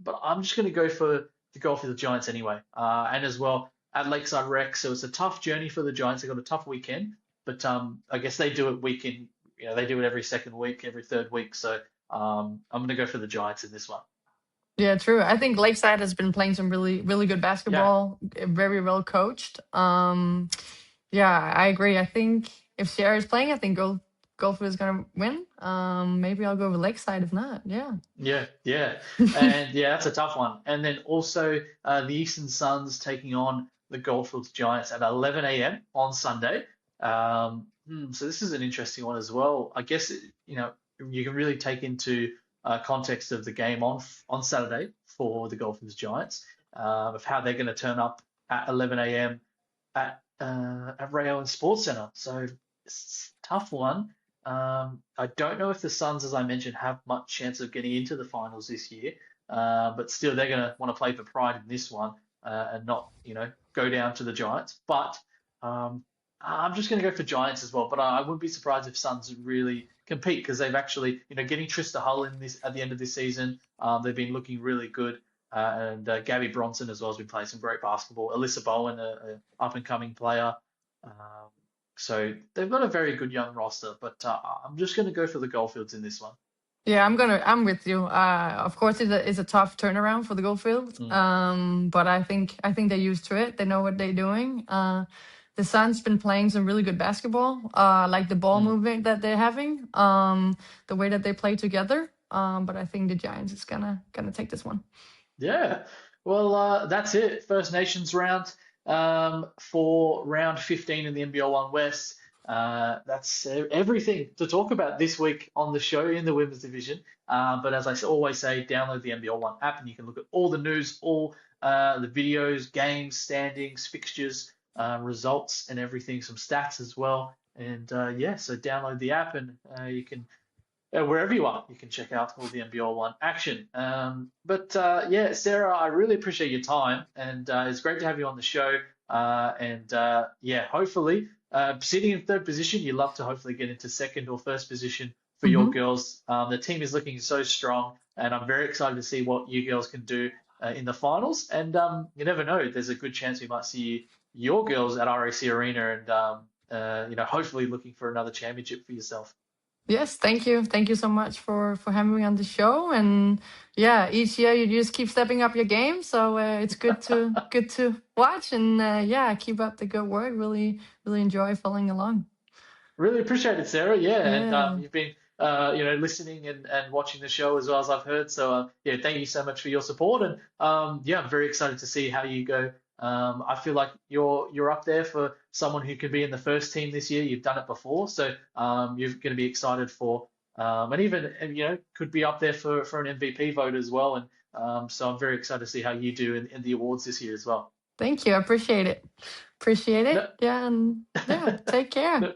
but I'm just going to go for the Goldfields Giants anyway, and as well at Lakeside Rec. So it's a tough journey for the Giants. They've got a tough weekend, but I guess they do it week in. They do it every second week, every third week. So I'm going to go for the Giants in this one. Yeah, true. I think Lakeside has been playing some really good Yeah. basketball, very well coached. Yeah, I agree. I think if Sierra is playing, I think Goldfield is gonna win. Maybe I'll go with Lakeside if not. Yeah. Yeah, yeah, and yeah, that's a tough one. And then also the Eastern Suns taking on the Goldfields Giants at 11 a.m. on Sunday. So this is an interesting one as well. I guess you can really take into context of the game on Saturday for the Goldfields Giants of how they're going to turn up at 11 a.m. at Rayo and Sports Centre. So it's a tough one. I don't know if the Suns, as I mentioned, have much chance of getting into the finals this year, but still they're going to want to play for pride in this one and not, go down to the Giants. But I'm just going to go for Giants as well. But I wouldn't be surprised if Suns really compete because they've actually, getting Trista Hull in this at the end of this season. They've been looking really good. And Gabby Bronson as well has been playing some great basketball. Alyssa Bowen, a up and coming player. Um, so they've got a very good young roster, but I'm just going to go for the Goldfields in this one. Yeah, I'm with you. Of course, it's a tough turnaround for the Goldfield. Mm, But I think they're used to it. They know what they're doing. The Suns been playing some really good basketball. Like the ball mm. movement that they're having. The way that they play together. But I think the Giants is gonna take this one. Yeah. Well, that's it. First Nations round for round 15 in the NBL1 West. That's everything to talk about this week on the show in the women's division. But as I always say, download the NBL1 app and you can look at all the news, all the videos, games, standings, fixtures, results, and everything, some stats as well. And yeah, so download the app and you can wherever you can check out all the NBL1 action. But yeah, Sarah, I really appreciate your time, and it's great to have you on the show. And yeah, hopefully, sitting in third position, you love to hopefully get into second or first position for your Hmm. girls. The team is looking so strong, and I'm very excited to see what you girls can do in the finals. And you never know, there's a good chance we might see your girls at RAC Arena, and hopefully looking for another championship for yourself. Yes, thank you. Thank you so much for having me on the show. And yeah, each year you just keep stepping up your game, so it's good to watch. And yeah, keep up the good work. Really enjoy following along. Really appreciate it, Sarah. Yeah, and Yeah, you've been, listening and watching the show as well as I've heard. So, yeah, thank you so much for your support. And yeah, I'm very excited to see how you go. I feel like you're up there for someone who can be in the first team this year. You've done it before, so you're going to be excited for, and even could be up there for an MVP vote as well. And so I'm very excited to see how you do in the awards this year as well. thank you. I appreciate it. Appreciate No, it. Yeah, and yeah, take care. no,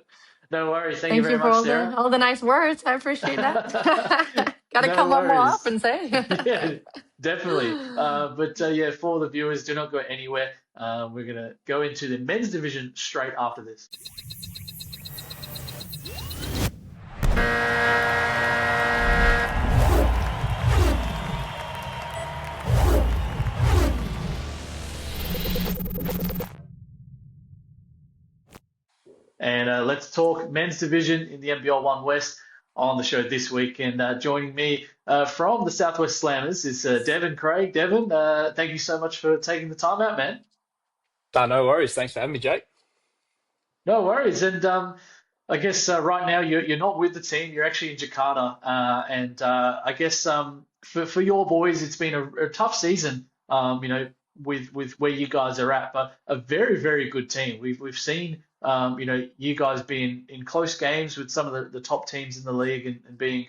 no worries. Thank you Thank very you for much, Sarah. all the nice words. I appreciate that. Gotta No come up more worries. often, say. Yeah, definitely. But yeah, for the viewers, do not go anywhere. We're gonna go into the men's division straight after this. And let's talk men's division in the NBL1 West on the show this week. And joining me from the Southwest Slammers is Devan Craig. Devan, thank you so much for taking the time out, man. No worries. Thanks for having me, Jake. No worries. And I guess right now you're not with the team. You're actually in Jakarta. And I guess for your boys, it's been a tough season. With where you guys are at, but a very very good team. We've seen you guys being in close games with some of the top teams in the league and being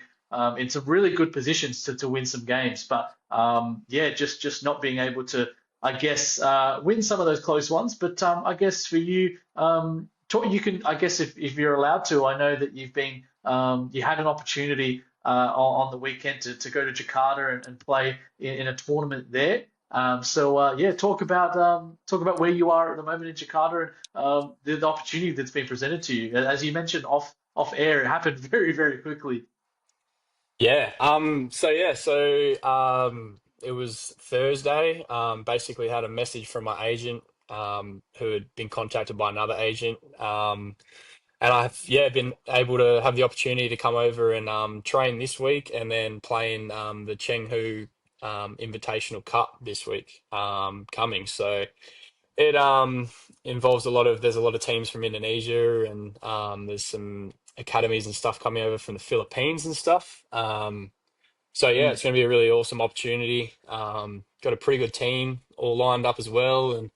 in some really good positions to win some games. But yeah, just not being able to, I guess, win some of those close ones. But I guess for you. You can, I guess, if you're allowed to, I know that you had an opportunity on the weekend to go to Jakarta and play in a tournament there. Yeah, talk about where you are at the moment in Jakarta and the opportunity that's been presented to you. As you mentioned off air, it happened very very quickly. Yeah. It was Thursday. Basically had a message from my agent, who had been contacted by another agent. And I've been able to have the opportunity to come over and train this week and then play in the Chenghu Invitational Cup this week coming. So it involves there's a lot of teams from Indonesia and there's some academies and stuff coming over from the Philippines and stuff. So yeah, Mm, it's going to be a really awesome opportunity. Got a pretty good team all lined up as well, and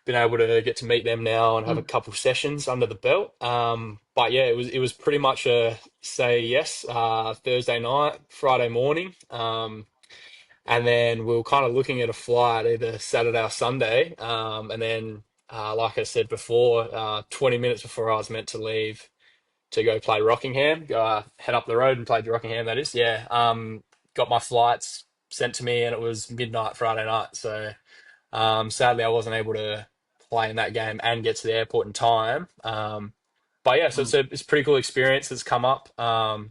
been able to get to meet them now and have a mm, couple sessions under the belt. But yeah, it was pretty much a say yes Thursday night, Friday morning. And then we were kind of looking at a flight either Saturday or Sunday. And then, like I said before, 20 minutes before I was meant to leave to go play Rockingham, go head up the road and play Rockingham, that is. Yeah. Got my flights sent to me and it was midnight Friday night. So sadly, I wasn't able to play in that game and get to the airport in time. But yeah, so mm, it's a pretty cool experience that's come up. And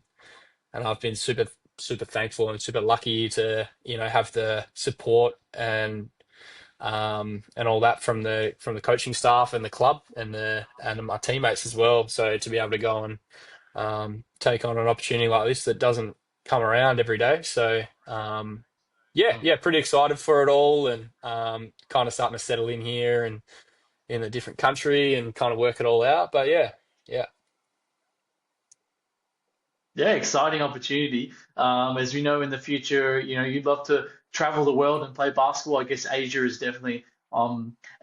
I've been super thankful and super lucky to have the support and all that from the coaching staff and the club and my teammates as well. So to be able to go and take on an opportunity like this that doesn't come around every day. So mm. pretty excited for it all and kind of starting to settle in here and in a different country and kind of work it all out. But yeah. Yeah, exciting opportunity. As we know in the future, you'd love to travel the world and play basketball. I guess Asia is definitely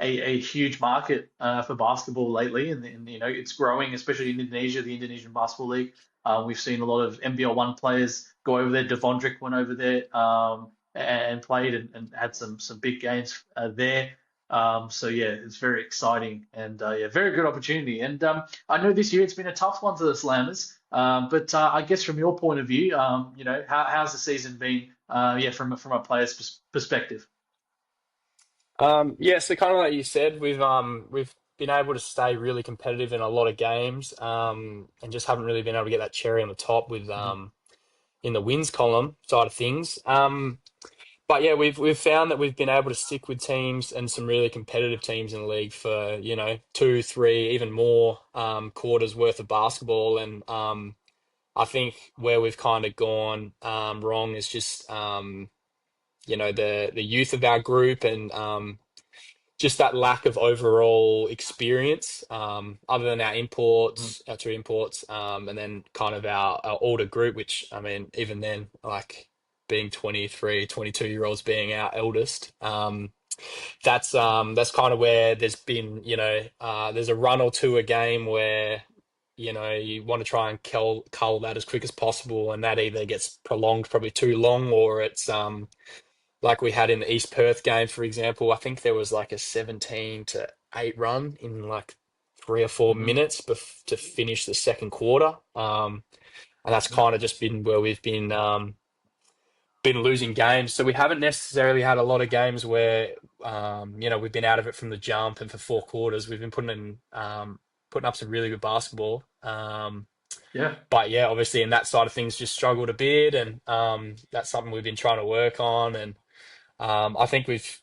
a huge market for basketball lately, and it's growing, especially in Indonesia, the Indonesian Basketball League. We've seen a lot of NBL1 players go over there. Devan Craig went over there and played and had some big games there. So yeah, it's very exciting and yeah, very good opportunity. And I know this year it's been a tough one for the Slammers. But I guess from your point of view, how's the season been? Yeah, from a player's perspective. So kind of like you said, we've been able to stay really competitive in a lot of games, and just haven't really been able to get that cherry on the top with Mhm, in the wins column side of things. But yeah, we've found that we've been able to stick with teams and some really competitive teams in the league for, 2, 3, even more quarters worth of basketball. And I think where we've kind of gone wrong is just the youth of our group and just that lack of overall experience, other than mhm, our two imports, and then kind of our older group, which I mean, even then, like being 23, 22 year olds being our eldest, that's kind of where there's been, there's a run or two a game where, you want to try and cull that as quick as possible, and that either gets prolonged probably too long, or it's like we had in the East Perth game, for example. I think there was like a 17-8 run in like 3 or 4 minutes to finish the second quarter. And that's mhm, kind of just been where we've been. been losing games. So we haven't necessarily had a lot of games where we've been out of it from the jump, and for 4 quarters we've been putting up some really good basketball. Yeah. But yeah, obviously in that side of things just struggled a bit, and that's something we've been trying to work on, and I think we've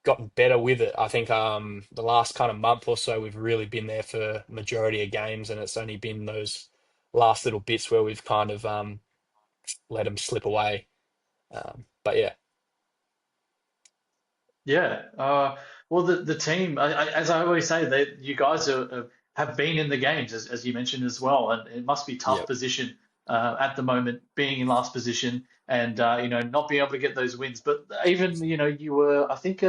gotten better with it. I think the last kind of month or so we've really been there for majority of games, and it's only been those last little bits where we've kind of let them slip away. But yeah, Yeah. Well, the team, as I always say, you guys have been in the games, as you mentioned as well, and it must be a tough yeah, position at the moment, being in last position and not being able to get those wins. But even you were, I think,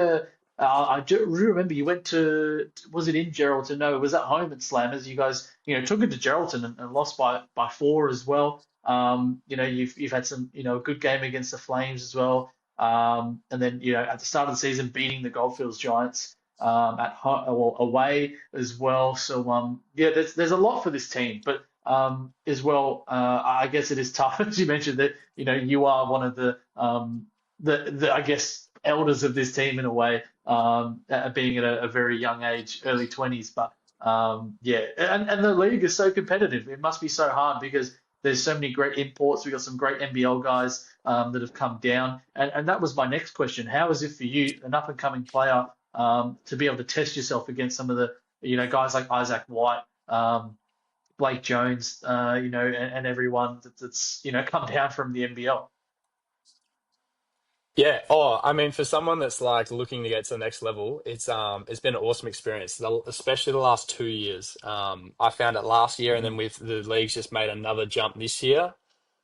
I do remember you went to, was it in Geraldton? No, it was at home at Slammers. You guys, took it to Geraldton and lost by 4 as well. You've had some, a good game against the Flames as well. And then, at the start of the season, beating the Goldfields Giants at home, or away as well. So, yeah, there's a lot for this team, but as well, I guess it is tough, as you mentioned that you are one of the I guess elders of this team in a way, being at a very young age, early 20s. But yeah, and the league is so competitive. It must be so hard because there's so many great imports. We've got some great NBL guys that have come down. And that was my next question. How is it for you, an up and coming player, to be able to test yourself against some of the, guys like Isaac White, Blake Jones, and everyone that's, come down from the NBL? yeah. Oh, I mean, for someone that's like looking to get to the next level, it's been an awesome experience, especially the last 2 years. I found it last year, and then Mm, with the league's just made another jump this year.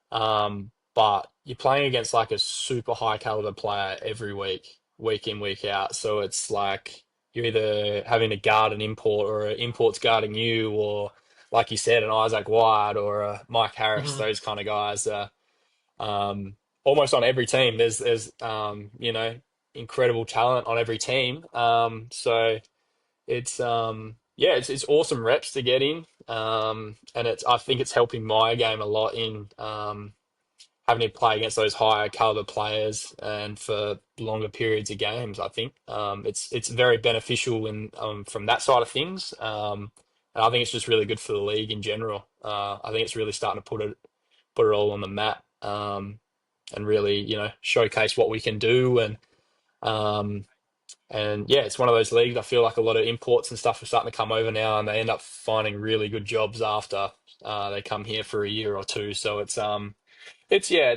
But you're playing against like a super high caliber player every week, week in, week out. So it's like you're either having to guard an import, or an import's guarding you, or like you said, an Isaac White or a Mike Harris, mhm, those kind of guys. Almost on every team, there's incredible talent on every team. So it's yeah, it's awesome reps to get in. And I think it's helping my game a lot in having to play against those higher caliber players and for longer periods of games. I think it's very beneficial in from that side of things. And I think it's just really good for the league in general. I think it's really starting to put it all on the map, and really showcase what we can do. Um, and yeah, it's one of those leagues. I feel like a lot of imports and stuff are starting to come over now, and they end up finding really good jobs after they come here for a year or two. So it's yeah,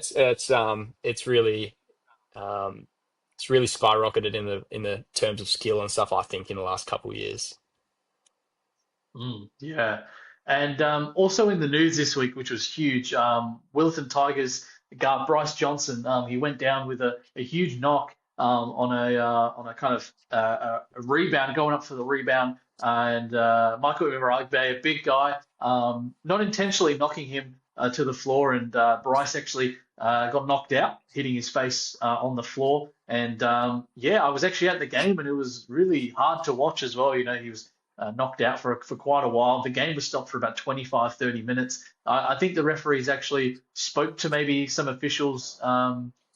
um, it's really skyrocketed in the terms of skill and stuff. I think in the last couple of years. yeah. And also in the news this week, which was huge, Wilton Tigers guard Bryce Johnson, he went down with a huge knock on a kind of a rebound, going up for the rebound. And Michael Imaragbe, a big guy, not intentionally knocking him to the floor. And Bryce actually got knocked out, hitting his face on the floor. And yeah, I was actually at the game, and it was really hard to watch as well. He was knocked out for quite a while. The game was stopped for about 25, 30 minutes. I think the referees actually spoke to maybe some officials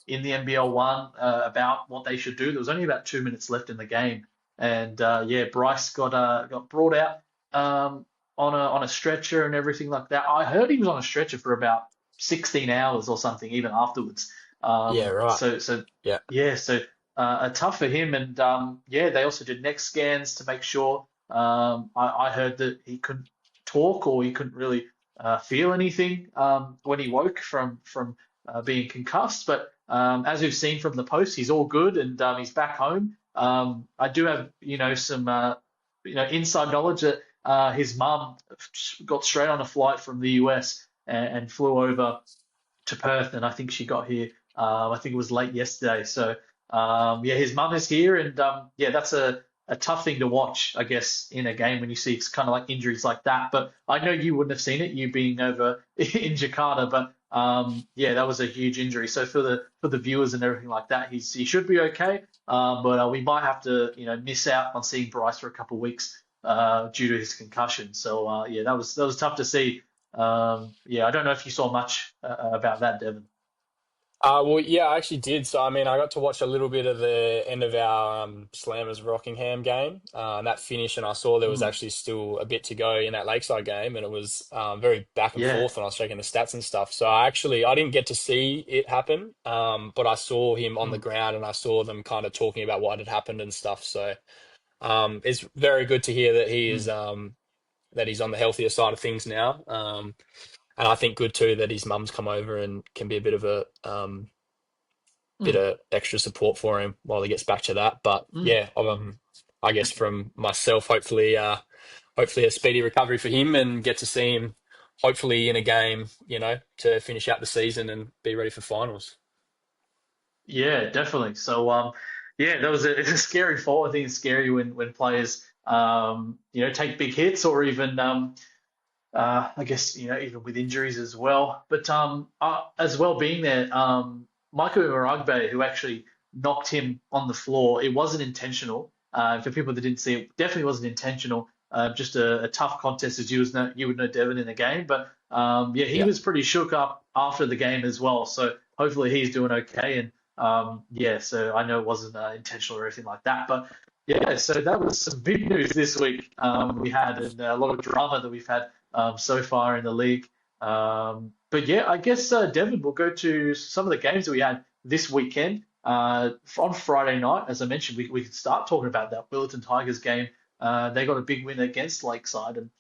in the NBL1 about what they should do. There was only about 2 minutes left in the game, and yeah, Bryce got brought out on a stretcher and everything like that. I heard he was on a stretcher for about 16 hours or something, even afterwards. Yeah, right. So Yeah, yeah, so tough for him, and yeah, they also did neck scans to make sure. I heard that he couldn't talk, or he couldn't really feel anything when he woke from being concussed. But as we've seen from the post, he's all good, and he's back home. I do have some inside knowledge that his mum got straight on a flight from the US and flew over to Perth, and I think she got here. I think it was late yesterday. So yeah, his mum is here, and yeah, that's a tough thing to watch, I guess, in a game when you see it's kind of like injuries like that. But I know you wouldn't have seen it, you being over in Jakarta. But yeah, that was a huge injury. So for the viewers and everything like that, he should be okay. But we might have to miss out on seeing Bryce for a couple of weeks due to his concussion. So yeah, that was tough to see. Yeah, I don't know if you saw much about that, Devon. Well, yeah, I actually did. So, I mean, I got to watch a little bit of the end of our Slammers Rockingham game, and that finish, and I saw there was Mm, actually still a bit to go in that Lakeside game, and it was very back and yeah. forth when I was checking the stats and stuff. So, I didn't get to see it happen, but I saw him on the Mm, ground, and I saw them kind of talking about what had happened and stuff. So, it's very good to hear that mm, that he's on the healthier side of things now. And I think good too that his mum's come over and can be a bit of a bit mm, of extra support for him while he gets back to that. But mm. yeah, I guess from myself, hopefully a speedy recovery for him and get to see him hopefully in a game, to finish out the season and be ready for finals. Yeah, definitely. So, yeah, that was it's a scary fall. I think it's scary when players, take big hits or even, I guess even with injuries as well. But as well being there, Michael Maragbe, who actually knocked him on the floor, it wasn't intentional. For people that didn't see it, definitely wasn't intentional. Just a tough contest, as you would know, Devon in the game. But yeah, he Yeah. was pretty shook up after the game as well. So hopefully he's doing okay. And yeah, so I know it wasn't intentional or anything like that. But yeah, so that was some big news this week we had, and a lot of drama that we've had so far in the league. But yeah, I guess Devon, we'll go to some of the games that we had this weekend. On Friday night, as I mentioned, we could start talking about that Willerton Tigers game. They got a big win against Lakeside, and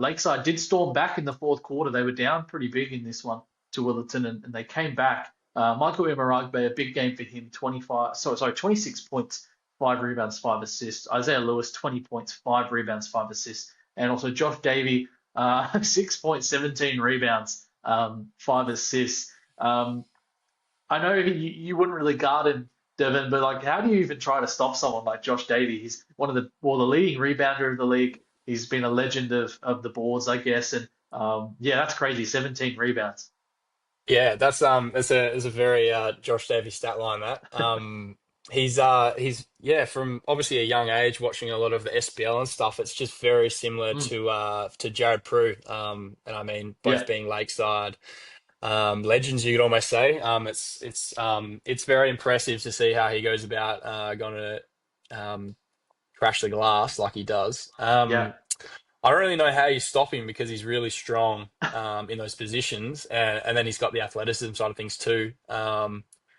Lakeside did storm back in the fourth quarter. They were down pretty big in this one to Willerton, and they came back. Michael Imaragbe, a big game for him, 26 points, 5 rebounds, 5 assists. Isaiah Lewis, 20 points, 5 rebounds, 5 assists. And also Josh Davey, 6 points, 17 rebounds, 5 assists. I know you wouldn't really guard him, Devin, but like, how do you even try to stop someone like Josh Davey? He's one of the leading rebounder of the league. He's been a legend of the boards, I guess. And yeah, that's crazy, 17 rebounds. Yeah, it's a very Josh Davies stat line that. He's yeah, from obviously a young age watching a lot of the SBL and stuff, it's just very similar Mm, to Jared Prue. And I mean both yeah, being Lakeside legends, you could almost say. It's very impressive to see how he goes about going to crash the glass like he does. yeah, I don't really know how you stop him because he's really strong in those positions, and then he's got the athleticism side of things too.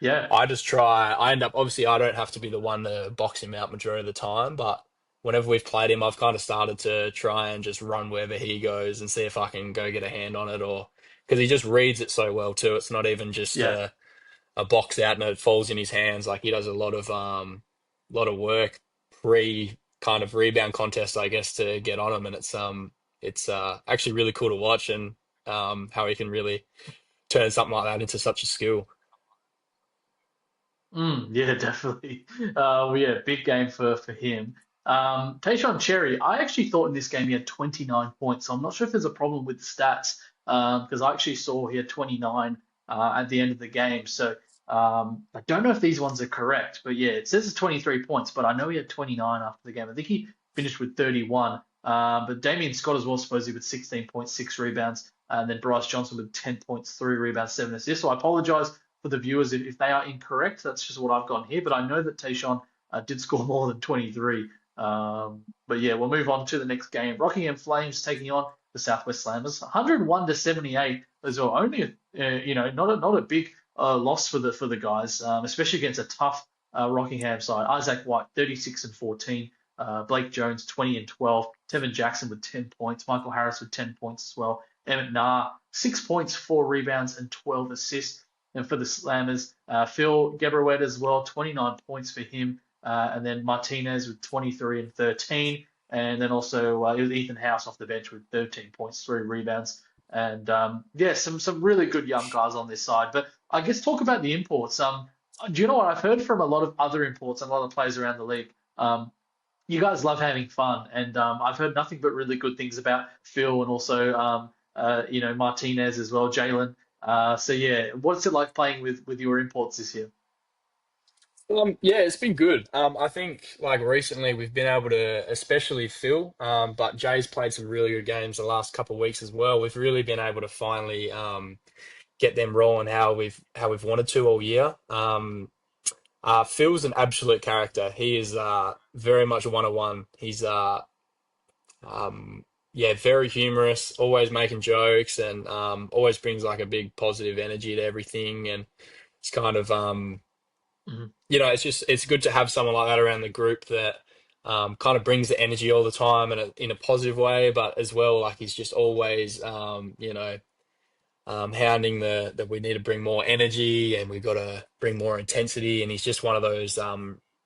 yeah, I just try. I end up obviously I don't have to be the one to box him out majority of the time, but whenever we've played him, I've kind of started to try and just run wherever he goes and see if I can go get a hand on it, or because he just reads it so well too. It's not even just yeah. a box out and it falls in his hands. Like he does lot of work pre kind of rebound contest, I guess, to get on him, and it's actually really cool to watch and how he can really turn something like that into such a skill. Yeah, definitely. Well, yeah, big game for him. Tayshaun Cherry, I actually thought in this game he had 29 points. So I'm not sure if there's a problem with the stats because I actually saw he had 29 at the end of the game. So I don't know if these ones are correct, but yeah, it says it's 23 points, but I know he had 29 after the game. I think he finished with 31. But Damien Scott as well, supposedly with 16.6 rebounds, and then Bryce Johnson with 10 points, 3 rebounds, 7 assists. So I apologize for the viewers if they are incorrect. That's just what I've got here. But I know that Tayshaun did score more than 23. But yeah, we'll move on to the next game. Rockingham Flames taking on the Southwest Slammers, 101-78 as well. Only not a big loss for the guys, especially against a tough Rockingham side. Isaac White 36 and 14. Blake Jones 20 and 12. Tevin Jackson with 10 points. Michael Harris with 10 points as well. Emmett Nah 6 points, 4 rebounds, and 12 assists. And for the Slammers, Phil Gebrewed as well, 29 points for him. And then Martinez with 23 and 13. And then also it was Ethan House off the bench with 13 points, 3 rebounds. And yeah, some really good young guys on this side. But I guess talk about the imports. Do you know what I've heard from a lot of other imports and a lot of players around the league? You guys love having fun, and I've heard nothing but really good things about Phil and also Martinez as well, Jalen. So yeah, what's it like playing with your imports this year? Yeah, it's been good. I think like recently we've been able to, especially Phil, but Jay's played some really good games the last couple of weeks as well. We've really been able to finally get them rolling how we've wanted to all year. Phil's an absolute character. He is very much a one-on-one. He's yeah, very humorous, always making jokes, and always brings like a big positive energy to everything. And it's kind of Mhm. it's good to have someone like that around the group that kind of brings the energy all the time and in a positive way, but as well, like he's just always hounding that we need to bring more energy and we've got to bring more intensity. And he's just one of those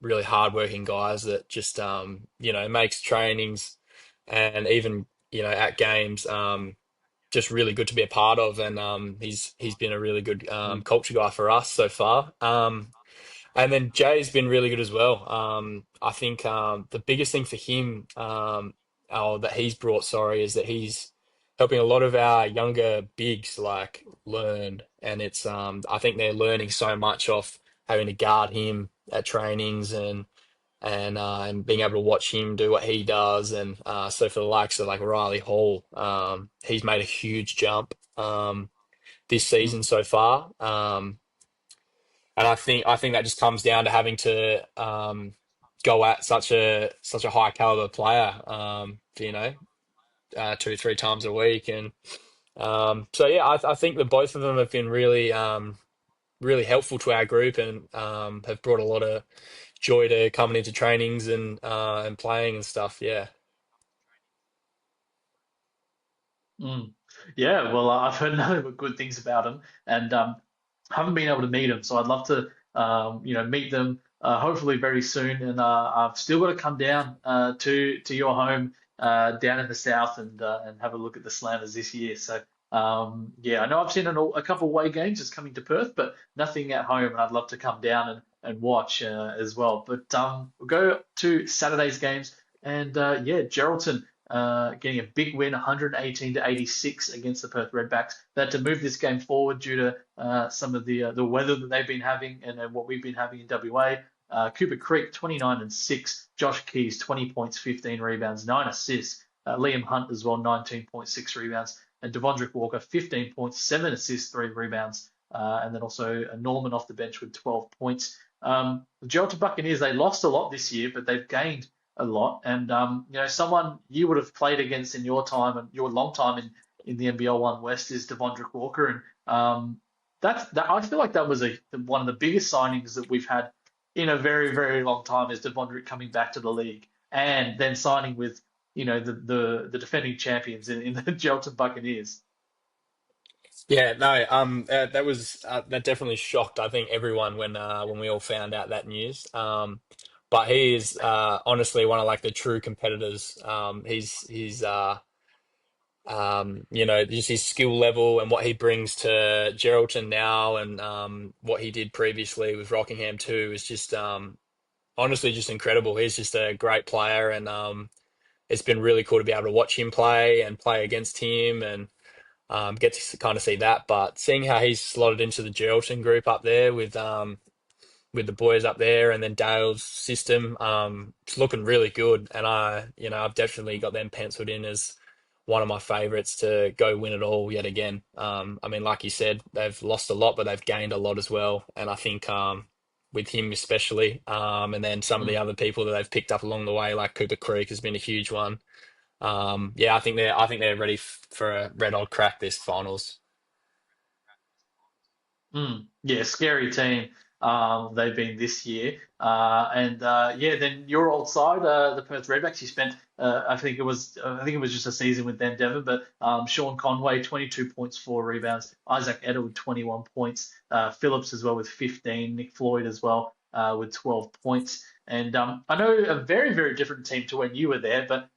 really hardworking guys that just makes trainings and even at games just really good to be a part of. And he's been a really good Mm. culture guy for us so far. And then Jay's been really good as well. I think the biggest thing for him, or that he's brought, sorry, is that he's helping a lot of our younger bigs like learn, and it's I think they're learning so much off having to guard him at trainings and being able to watch him do what he does, and so for the likes of like Riley Hall, he's made a huge jump this Mm. season so far. And I think that just comes down to having to go at such a high caliber player, two, three times a week. And so yeah, I think that both of them have been really helpful to our group and have brought a lot of joy to coming into trainings and playing and stuff. Yeah. Mm. Yeah, well, I've heard nothing but good things about him, and haven't been able to meet him. So I'd love to, meet them. Hopefully very soon. And I've still got to come down to your home down in the south and have a look at the Slammers this year. So yeah, I know I've seen a couple away games just coming to Perth, but nothing at home, and I'd love to come down and watch as well. But we'll go to Saturday's games, and yeah, Geraldton getting a big win, 118 to 86 against the Perth Redbacks. They had to move this game forward due to some of the weather that they've been having and what we've been having in WA. Cooper Creek, 29 and 6. Josh Keys, 20 points, 15 rebounds, 9 assists. Liam Hunt as well, 19.6 rebounds. And Devondrick Walker, 15 points, 7 assists, 3 rebounds. And then also Norman off the bench with 12 points. The Geraldton Buccaneers, they lost a lot this year, but they've gained a lot. And someone you would have played against in your time and your long time in the NBL1 West is Devondrick Walker, and that I feel like that was one of the biggest signings that we've had in a very very long time is Devondrick coming back to the league and then signing with the defending champions in the Geraldton Buccaneers. Yeah, no, that definitely shocked, I think, everyone when we all found out that news. But he is honestly one of like the true competitors. Just his skill level and what he brings to Geraldton now, and what he did previously with Rockingham too, is just honestly just incredible. He's just a great player, and it's been really cool to be able to watch him play and play against him and get to kind of see that. But seeing how he's slotted into the Geraldton group up there with the boys up there, and then Dale's system, it's looking really good. And I've definitely got them penciled in as one of my favourites to go win it all yet again. I mean, like you said, they've lost a lot, but they've gained a lot as well. And I think with him especially, and then some of the Mm. other people that they've picked up along the way, like Cooper Creek has been a huge one. Yeah, I think they're ready for a red hot crack this finals. Mm, yeah, scary team. They've been this year, and yeah, then your old side, the Perth Redbacks. You spent, I think it was just a season with them, Devon. But Sean Conway, 22 points, 4 rebounds. Isaac Edel with 21 points. Phillips as well with 15. Nick Floyd as well with 12 points. And I know a very very different team to when you were there, but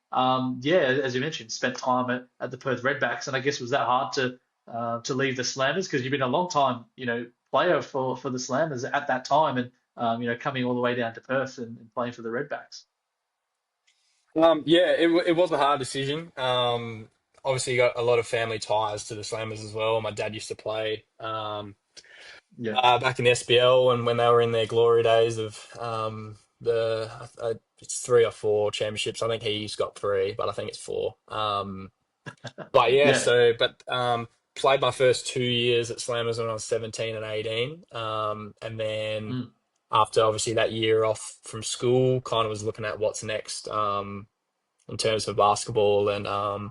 yeah, as you mentioned, spent time at the Perth Redbacks, and I guess was that hard to leave the Slammers because you've been a long time, player for the Slammers at that time, and coming all the way down to Perth and playing for the Redbacks. Yeah, it was a hard decision. Obviously, you got a lot of family ties to the Slammers as well. My dad used to play Yeah, back in the SBL, and when they were in their glory days of it's 3 or 4 championships. I think he's got 3, but I think it's 4. But yeah, yeah. so played my first 2 years at Slammers when I was 17 and 18. And then Mm, after obviously that year off from school, kind of was looking at what's next in terms of basketball. And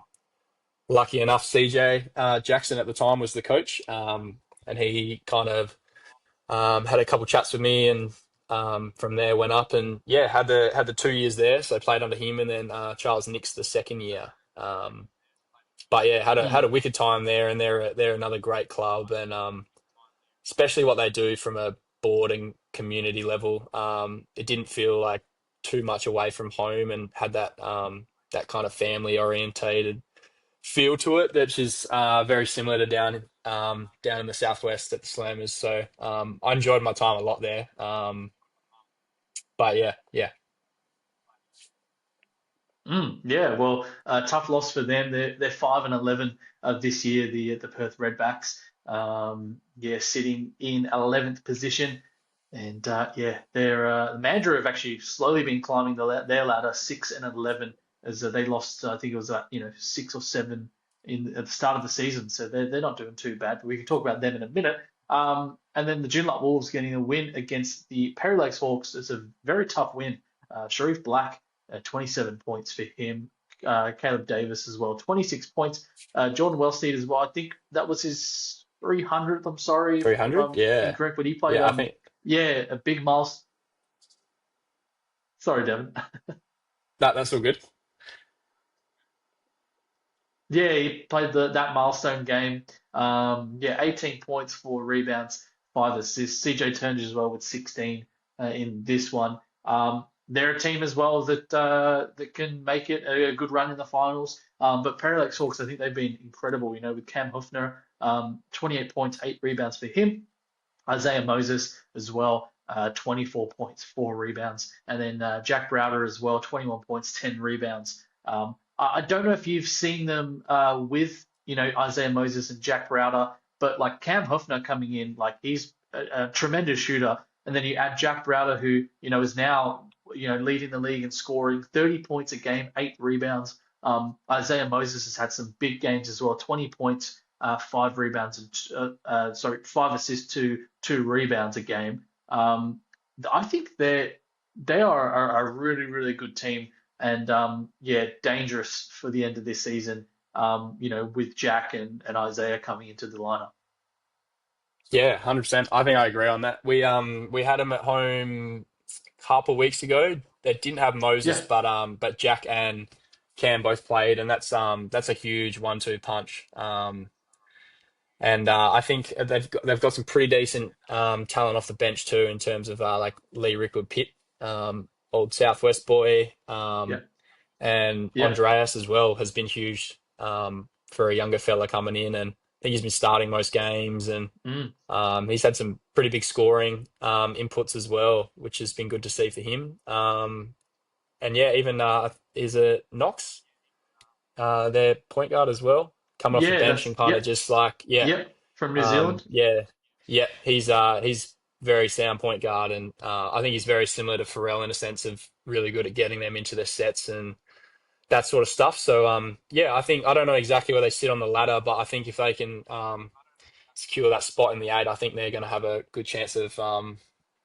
lucky enough, CJ Jackson at the time was the coach. And he kind of had a couple chats with me, and from there went up and yeah, had the 2 years there. So I played under him, and then Charles Nix the second year. But yeah, had mm, a wicked time there, and they're another great club, and especially what they do from a board and community level. It didn't feel like too much away from home, and had that kind of family orientated feel to it, which is very similar to down in the southwest at the Slammers. So I enjoyed my time a lot there. But yeah, yeah, yeah, well, tough loss for them. They're 5-11 this year. The Perth Redbacks, yeah, sitting in 11th position, and yeah, the Mandurah have actually slowly been climbing their ladder, 6-11, as they lost. I think it was 6 or 7 at the start of the season. So they're not doing too bad. But we can talk about them in a minute. And then the Joondalup Wolves getting a win against the Perry Lakes Hawks. It's a very tough win. Sharif Black. 27 points for him. Caleb Davis as well, 26 points. Jordan Wellsteed as well. I think that was his 300th. I'm sorry if 300. I'm Yeah, incorrect, but he played, yeah. I think yeah, a big milestone. Sorry, Devon. that's all good. Yeah, he played that milestone game. Yeah, 18 points, 4 rebounds, 5 assists. CJ Turner as well with 16 in this one. They're a team as well that can make it a good run in the finals. But Parallax Hawks, I think they've been incredible. With Cam Huffner, 28 points, 8 rebounds for him. Isaiah Moses as well, 24 points, 4 rebounds. And then Jack Browder as well, 21 points, 10 rebounds. I don't know if you've seen them with, Isaiah Moses and Jack Browder, but like Cam Huffner coming in, like he's a tremendous shooter. And then you add Jack Browder, who, is now, leading the league and scoring 30 points a game, 8 rebounds. Isaiah Moses has had some big games as well, 20 points, 5 rebounds, and 5 assists, two rebounds a game. I think they are a really, really good team, and yeah, dangerous for the end of this season. With Jack and Isaiah coming into the lineup. Yeah, 100%. I think I agree on that. We had them at home a couple of weeks ago. They didn't have Moses, Yeah, but Jack and Cam both played, and that's a huge 1-2 punch. And I think they've got some pretty decent talent off the bench too, in terms of like Lee Rickwood Pitt, old Southwest boy, yeah, and yeah. Andreas as well has been huge for a younger fella coming in, and I think he's been starting most games, and Mm. he's had some pretty big scoring inputs as well, which has been good to see for him. And yeah, even is it Knox, their point guard as well, coming off the Yeah, bench and kind of yep, just like yeah. yep, from New Zealand. Yeah, yeah, he's very sound point guard, and I think he's very similar to Pharrell in a sense of really good at getting them into their sets and that sort of stuff. So yeah, I don't know exactly where they sit on the ladder, but I think if they can secure that spot in the eight, I think they're going to have a good chance of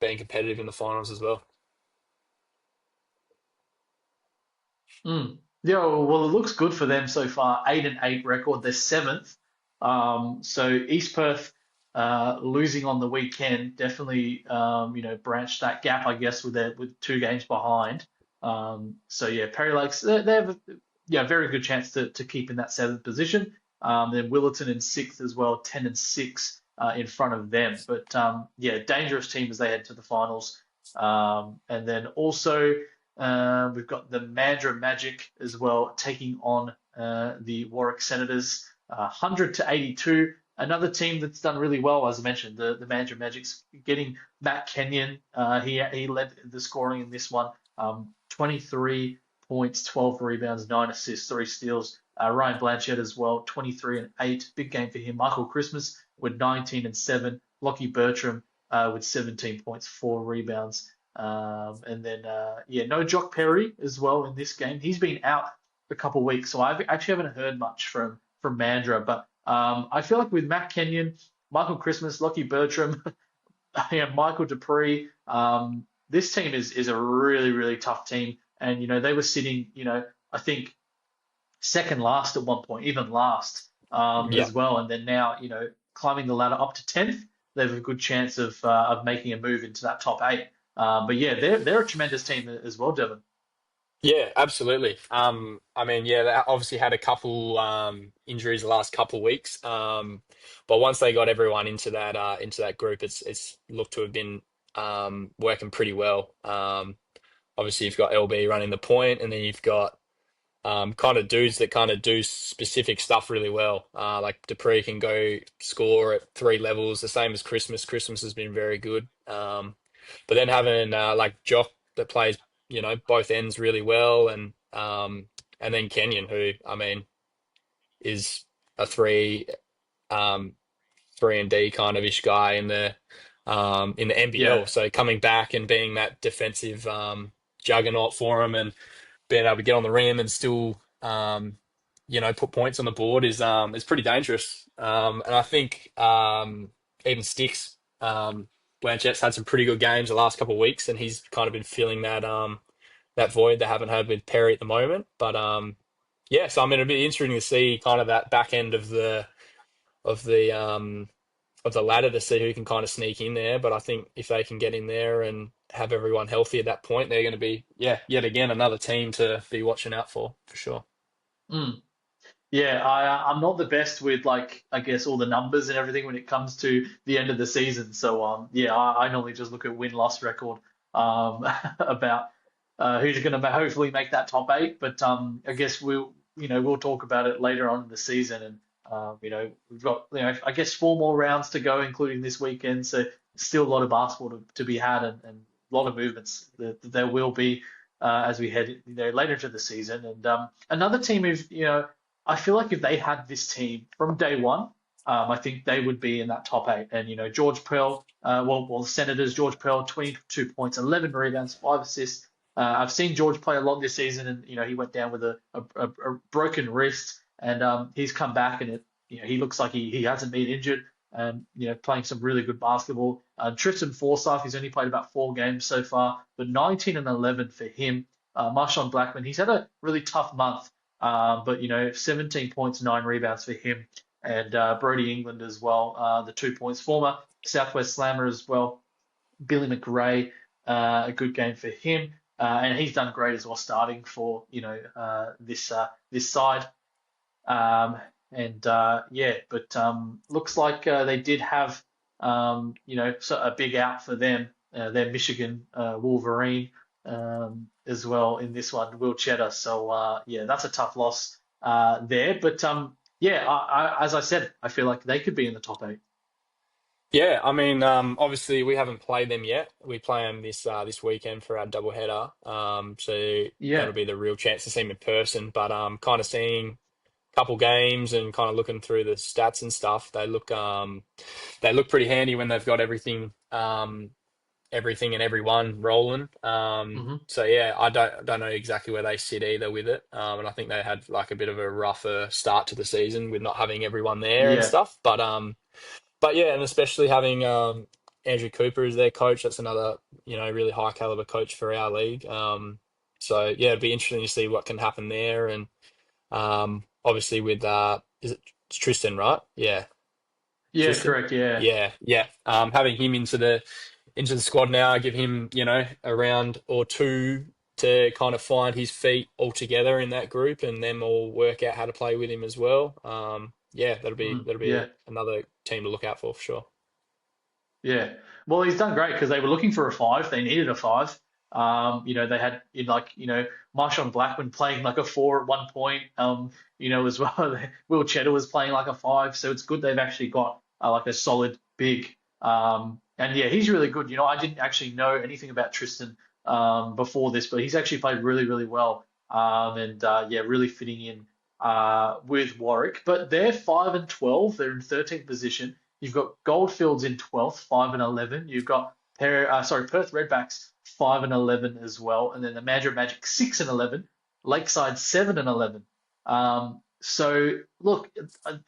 being competitive in the finals as well. Mm. Yeah, well, it looks good for them so far. 8-8 record. They're seventh. So East Perth losing on the weekend definitely branched that gap, I guess, with 2 games behind. So yeah, Perry Lakes they have very good chance to keep in that 7th position. Then Willerton in 6th as well, 10-6 in front of them. But yeah, dangerous team as they head to the finals. And then also. We've got the Mandurah Magic as well taking on the Warwick Senators, 100-82. Another team that's done really well, as I mentioned, the Mandurah Magic's getting Matt Kenyon. He led the scoring in this one, 23 points, 12 rebounds, 9 assists, 3 steals. Ryan Blanchett as well, 23-8. Big game for him. Michael Christmas with 19-7. Lockie Bertram with 17 points, 4 rebounds. And then, yeah, no Jock Perry as well in this game. He's been out a couple of weeks, so I actually haven't heard much from Mandurah. But I feel like with Matt Kenyon, Michael Christmas, Lockie Bertram, Michael Dupree, this team is a really, really tough team. And, they were sitting, I think second last at one point, even last Yeah. as well. And then now, climbing the ladder up to 10th, they have a good chance of making a move into that top eight. But yeah, they're a tremendous team as well, Devon. Yeah, absolutely. I mean, yeah, they obviously had a couple injuries the last couple of weeks. But once they got everyone into that group, it's looked to have been working pretty well. Obviously you've got LB running the point, and then you've got kind of dudes that kind of do specific stuff really well. Like Dupree can go score at three levels, the same as Christmas. Christmas has been very good. But then having like Jock that plays, both ends really well, and then Kenyon, who I mean is a um, three and D kind of ish guy in the Yeah. NBL. So coming back and being that defensive juggernaut for him, and being able to get on the rim and still put points on the board is pretty dangerous. And I think even Sticks Blanchette's had some pretty good games the last couple of weeks, and he's kind of been filling that void they haven't had with Perry at the moment. But yeah, so I mean it'd be interesting to see kind of that back end of the of the ladder to see who can kind of sneak in there. But I think if they can get in there and have everyone healthy at that point, they're going to be, yeah, yet again, another team to be watching out for sure. Mm. Yeah, I'm not the best with like I guess all the numbers and everything when it comes to the end of the season. So yeah, I normally just look at win-loss record about who's going to hopefully make that top eight. But I guess we'll talk about it later on in the season. And we've got I guess four more rounds to go, including this weekend. So still a lot of basketball to be had, and a lot of movements that there will be as we head later into the season. And another team who've I feel like if they had this team from day one, I think they would be in that top eight. And George Pearl, well, Senators, George Pearl, 22 points, 11 rebounds, 5 assists. I've seen George play a lot this season, and he went down with a broken wrist, and he's come back, and he looks like he hasn't been injured, and playing some really good basketball. Tristan Forsyth, he's only played about 4 games so far, but 19 and 11 for him. Marshawn Blackman, he's had a really tough month. But 17 points, 9 rebounds for him, and Brody England as well. The 2 points, former Southwest Slammer as well. Billy McRae, a good game for him, and he's done great as well, starting for this side. Um, and yeah, but looks like they did have so a big out for them. Their Michigan Wolverine as well in this one, Will Cheddar. So yeah, that's a tough loss there. But yeah, as I said, I feel like they could be in the top eight. Yeah, I mean, obviously we haven't played them yet. We play them this weekend for our doubleheader. So that'll Yeah. be the real chance to see them in person. But kind of seeing a couple games and kind of looking through the stats and stuff, they look pretty handy when they've got everything and everyone rolling. Hmm. So yeah, I don't know exactly where they sit either with it. And I think they had like a bit of a rougher start to the season with not having everyone there and Yeah. stuff. But yeah, and especially having Andrew Cooper as their coach, that's another really high caliber coach for our league. So yeah, it'd be interesting to see what can happen there. And obviously with is it Tristan, right? Yeah, Yeah. Tristan. Correct. Yeah. Yeah, yeah. Having him into the squad now, give him, a round or two to kind of find his feet all together in that group, and then all work out how to play with him as well. Yeah, Yeah. another team to look out for sure. Yeah. Well, he's done great because they were looking for a five. They needed a five. They had Marshawn Blackman playing like a four at one point. As well. Will Cheddar was playing like a five, so it's good they've actually got like a solid big. And yeah, he's really good. I didn't actually know anything about Tristan before this, but he's actually played really, really well. And yeah, really fitting in with Warwick. But they're 5 and 12. They're in 13th position. You've got Goldfields in 12th, 5 and 11. You've got Perth Redbacks 5 and 11 as well, and then the Mandurah Magic 6 and 11, Lakeside 7 and 11. So look,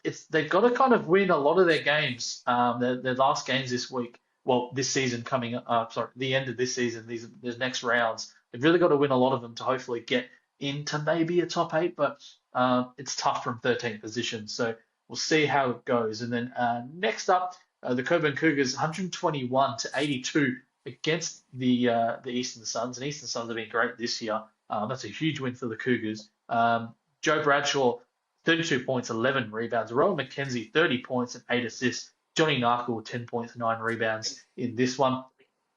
it's they've got to kind of win a lot of their games, their last games this week. Well, this season coming up, sorry, the end of this season, these next rounds. They've really got to win a lot of them to hopefully get into maybe a top eight, but it's tough from 13th position. So we'll see how it goes. And then next up, the Coburn Cougars 121 to 82 against the Eastern Suns, and Eastern Suns have been great this year. That's a huge win for the Cougars. Joe Bradshaw 32 points, 11 rebounds. Rowan McKenzie, 30 points and 8 assists. Johnny Narkle, 10 points, 9 rebounds in this one.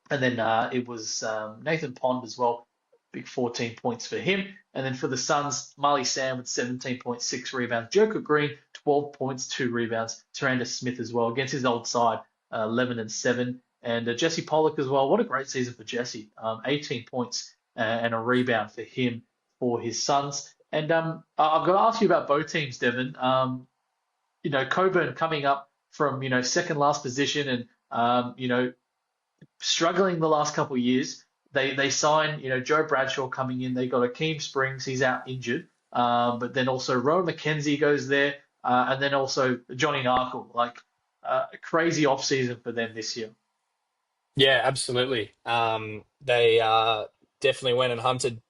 And then it was Nathan Pond as well, big 14 points for him. And then for the Suns, Marley Sam with 17.6 rebounds. Joker Green, 12 points, 2 rebounds. Taranda Smith as well against his old side, 11 and 7. And Jesse Pollock as well. What a great season for Jesse. 18 points and a rebound for him for his Suns. And I've got to ask you about both teams, Devon. Coburn coming up from, second last position and, struggling the last couple of years. They signed, Joe Bradshaw coming in. They got Akeem Springs. He's out injured. But then also Rowan McKenzie goes there. And then also Johnny Narkle. Like a crazy offseason for them this year. Yeah, absolutely. They definitely went and hunted,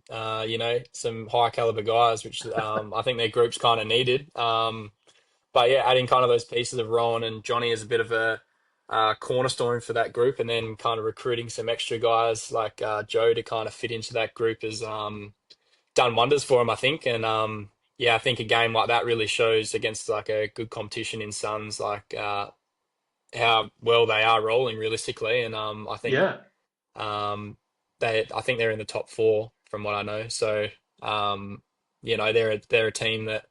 some high caliber guys, which I think their groups kind of needed. But yeah, adding kind of those pieces of Rowan and Johnny as a bit of a cornerstone for that group, and then kind of recruiting some extra guys like Joe to kind of fit into that group has done wonders for him, I think. And yeah, I think a game like that really shows against like a good competition in Suns, like how well they are rolling realistically. And I think Yeah. I think they're in the top four from what I know. So they're a team that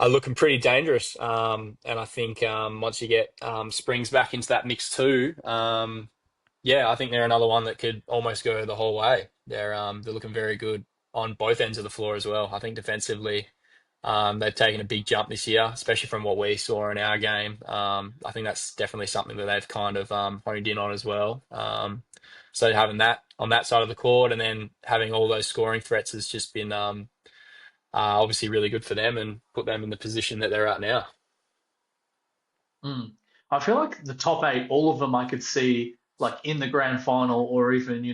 are looking pretty dangerous. And I think once you get Springs back into that mix too, yeah, I think they're another one that could almost go the whole way. They're looking very good on both ends of the floor as well. I think defensively, they've taken a big jump this year, especially from what we saw in our game. I think that's definitely something that they've kind of honed in on as well. So having that on that side of the court and then having all those scoring threats has just been obviously really good for them and put them in the position that they're at now. Mm. I feel like the top eight, all of them I could see like in the grand final or even,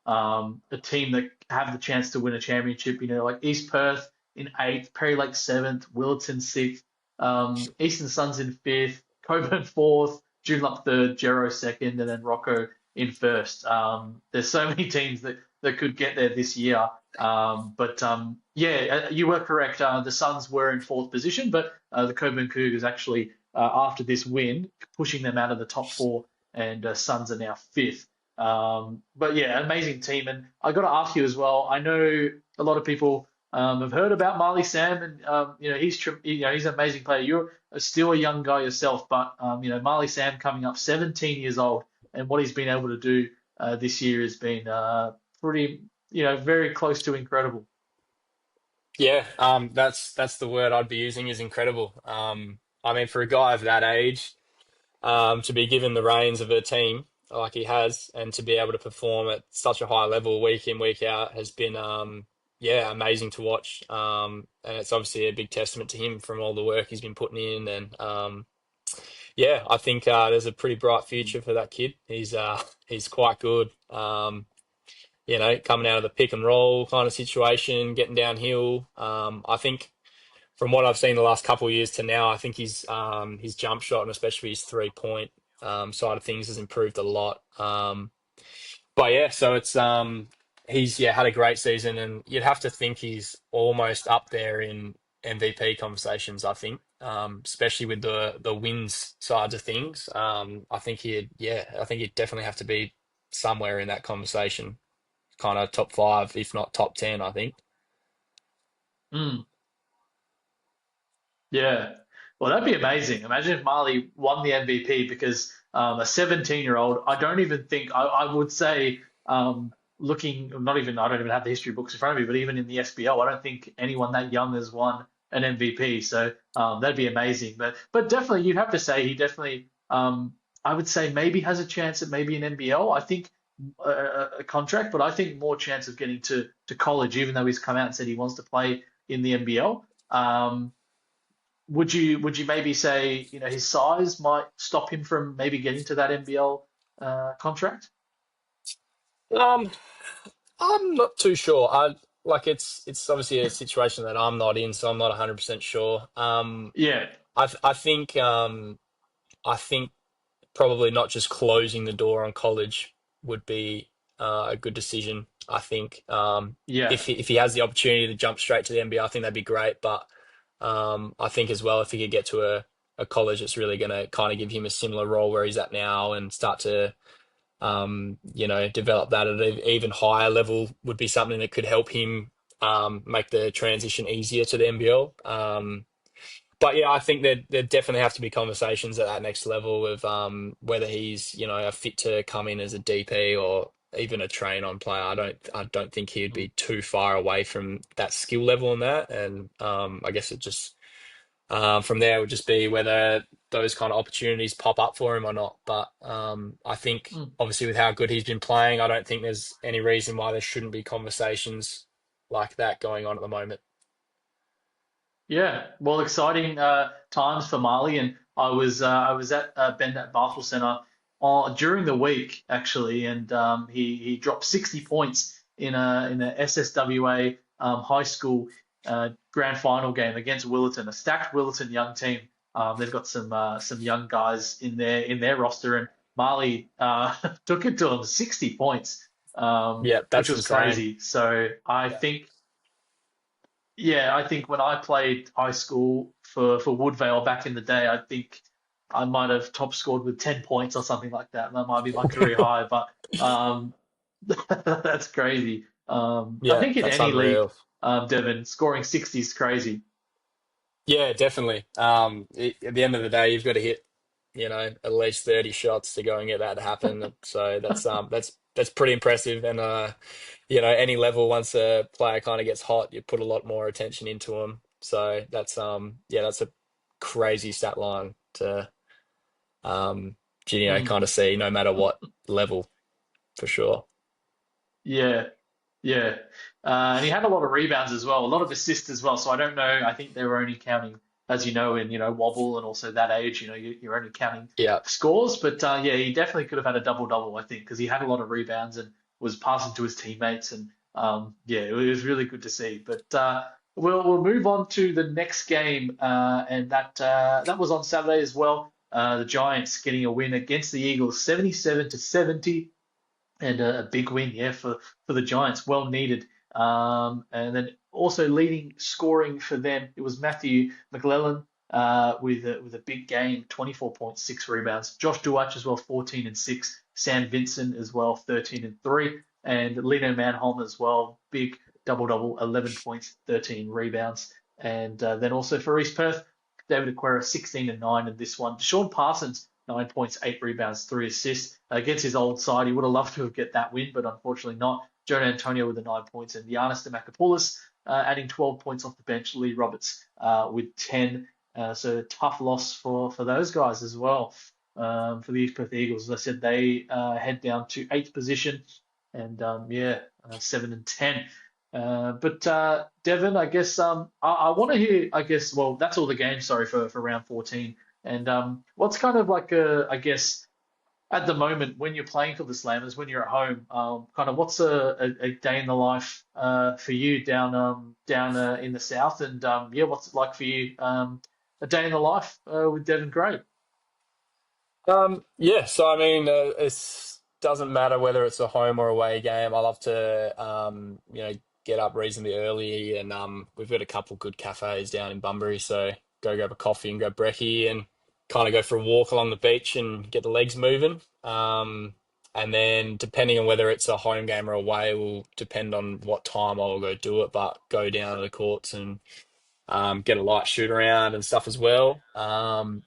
a team that have the chance to win a championship, like East Perth in eighth, Perry Lake seventh, Willetton sixth, Eastern Suns in fifth, Coburn fourth, Joondalup third, Gero second, and then Rocco in first. There's so many teams that could get there this year. But yeah, you were correct. The Suns were in fourth position, but the Coburn Cougars actually after this win, pushing them out of the top four, and Suns are now fifth. But yeah, amazing team. And I got to ask you as well. I know a lot of people have heard about Marley Sam, and he's an amazing player. You're still a young guy yourself, but Marley Sam coming up, 17 years old, and what he's been able to do this year has been pretty, very close to incredible. Yeah, that's the word I'd be using is incredible. I mean, for a guy of that age, to be given the reins of a team like he has, and to be able to perform at such a high level week in, week out has been, yeah, amazing to watch. And it's obviously a big testament to him from all the work he's been putting in. And yeah, I think there's a pretty bright future for that kid. He's quite good. Coming out of the pick and roll kind of situation, getting downhill. I think from what I've seen the last couple of years to now, I think his jump shot and especially his 3 point side of things has improved a lot. But yeah, so it's he's had a great season, and you'd have to think he's almost up there in MVP conversations. I think, especially with the wins sides of things. I think he'd definitely have to be somewhere in that conversation, kind of top five, if not top 10. I think. Mm. Yeah. Well, that'd be amazing. Imagine if Marley won the MVP because a 17-year-old, I don't even think, I would say, looking, not even, I don't even have the history books in front of me, but even in the SBL, I don't think anyone that young has won an MVP. So that'd be amazing. But definitely, you'd have to say he definitely, I would say maybe has a chance at maybe an NBL. I think a contract, but I think more chance of getting to college, even though he's come out and said he wants to play in the NBL. would you maybe say, his size might stop him from maybe getting to that NBL contract? Um, I'm not too sure. I like it's obviously a situation that I'm not in, so I'm not 100% sure. Yeah, I think probably not just closing the door on college would be a good decision. I think yeah. if he has the opportunity to jump straight to the NBA, I think that'd be great. But I think as well, if he could get to a college that's really going to kind of give him a similar role where he's at now and start to develop that at an even higher level would be something that could help him make the transition easier to the NBL. But yeah, I think there definitely have to be conversations at that next level of whether he's a fit to come in as a DP or even a train-on player. I don't think he'd be too far away from that skill level on that, and I guess it just from there would just be whether those kind of opportunities pop up for him or not. But I think Mm. obviously with how good he's been playing, I don't think there's any reason why there shouldn't be conversations like that going on at the moment. Yeah, well, exciting times for Marley, and I was at Ben at Bartel Centre during the week actually, and he dropped 60 points in a SSWA high school grand final game against Willerton, a stacked Willerton young team. They've got some young guys in their roster, and Marley took it to them 60 points, Yeah, which that's was insane. crazy. So I Yeah. think. Yeah, I think when I played high school for Woodvale back in the day, I think I might have top scored with 10 points or something like that. That might be my career high, but um, that's crazy. I Yeah, think in that's any league, unreal. Devon, scoring 60 is crazy. Yeah, definitely. At the end of the day, you've got to hit, at least 30 shots to go and get that to happen. So that's pretty impressive. And any level once a player kind of gets hot, you put a lot more attention into them. So that's a crazy stat line to um Mm, kind of see no matter what level for sure. yeah. Yeah. And he had a lot of rebounds as well, a lot of assists as well. So I don't know. I think they were only counting, as you know, in wobble and also that age, you're only counting Yeah. scores. But yeah, he definitely could have had a double double, I think, because he had a lot of rebounds and was passing to his teammates. And yeah, it was really good to see. But we'll move on to the next game, and that was on Saturday as well. The Giants getting a win against the Eagles, 77-70, and a big win, yeah, for the Giants, well needed. And then also leading scoring for them, it was Matthew McLellan with a big game, 24.6 rebounds. Josh Duach as well, 14 and 6. Sam Vincent as well, 13 and 3. And Lino Manholm as well, big double double, 11 points, 13 rebounds. And then also for East Perth, David Aquera, 16 and 9 in this one. Sean Parsons, 9 points, 8 rebounds, 3 assists. Against his old side, he would have loved to have get that win, but unfortunately not. Jonah Antonio with the 9 points, and Giannis Demakopoulos adding 12 points off the bench. Lee Roberts with 10. So tough loss for those guys as well. For the East Perth Eagles, as I said, they head down to eighth position, and yeah, 7 and 10. But Devon, I guess I want to hear. I guess well, that's all the games. Sorry for round 14. And what's kind of like I guess at the moment when you're playing for the Slammers, when you're at home, kind of what's a day in the life for you down in the south, and yeah, what's it like for you a day in the life with Devan Craig? Yeah, so I mean, it doesn't matter whether it's a home or away game. I love to, get up reasonably early, and we've got a couple good cafes down in Bunbury, so go grab a coffee and grab brekkie, and kind of go for a walk along the beach and get the legs moving. And then depending on whether it's a home game or away will depend on what time I'll go do it, but go down to the courts and get a light shoot around and stuff as well. But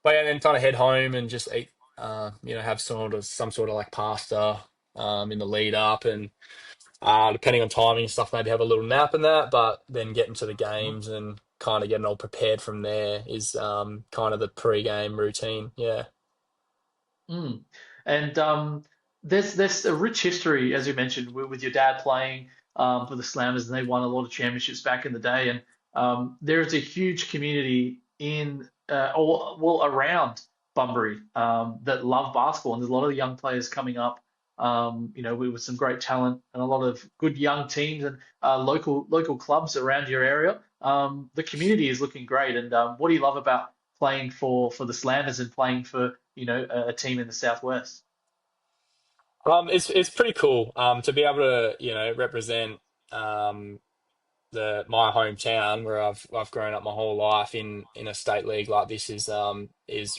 yeah, then kind of head home and just eat, have some sort of like pasta in the lead up, and depending on timing and stuff, maybe have a little nap and that. But then getting to the games and kind of getting all prepared from there is kind of the pre-game routine. Yeah. Mm. And there's a rich history, as you mentioned, with your dad playing for the Slammers, and they won a lot of championships back in the day. And there is a huge community in or well around Bunbury that love basketball, and there's a lot of young players coming up. With some great talent and a lot of good young teams and local clubs around your area. The community is looking great. And what do you love about playing for the Slammers and playing for a team in the Southwest? It's pretty cool to be able to represent um, the my hometown where I've grown up my whole life in a state league like this is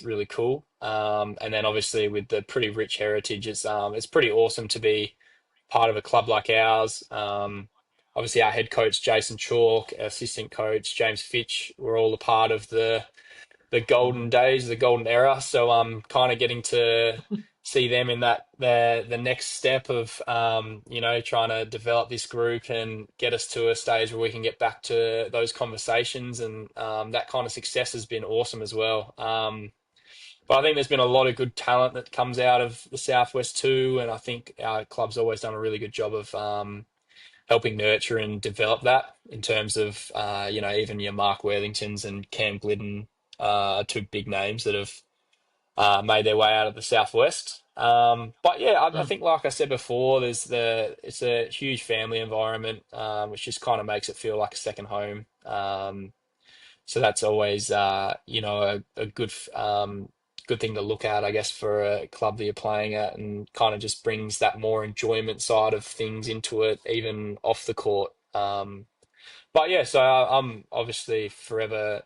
really cool. And then obviously with the pretty rich heritage, it's pretty awesome to be part of a club like ours. Obviously our head coach Jason Chalk, assistant coach James Fitch, we're all a part of the golden Mm. days, the golden era. So I'm kind of getting to see them in that the next step of trying to develop this group and get us to a stage where we can get back to those conversations, and that kind of success has been awesome as well. But I think there's been a lot of good talent that comes out of the Southwest too, and I think our club's always done a really good job of helping nurture and develop that in terms of even your Mark Worthingtons and Cam Glidden, two big names that have made their way out of the Southwest. But yeah, I Mm. think like I said before, it's a huge family environment, which just kind of makes it feel like a second home. So that's always a good thing to look at, I guess, for a club that you're playing at, and kind of just brings that more enjoyment side of things into it, even off the court. But yeah, so I'm obviously forever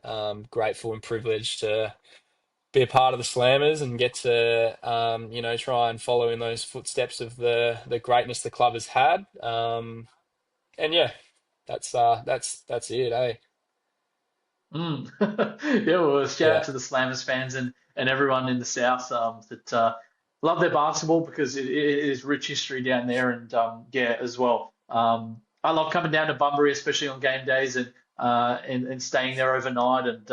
grateful and privileged to be a part of the Slammers and get to try and follow in those footsteps of the greatness the club has had. And yeah, that's it, eh? Mm. Yeah, well, shout out Yeah, to the Slammers fans and everyone in the South that love their basketball because it is rich history down there. And yeah, as well. I love coming down to Bunbury, especially on game days and staying there overnight. And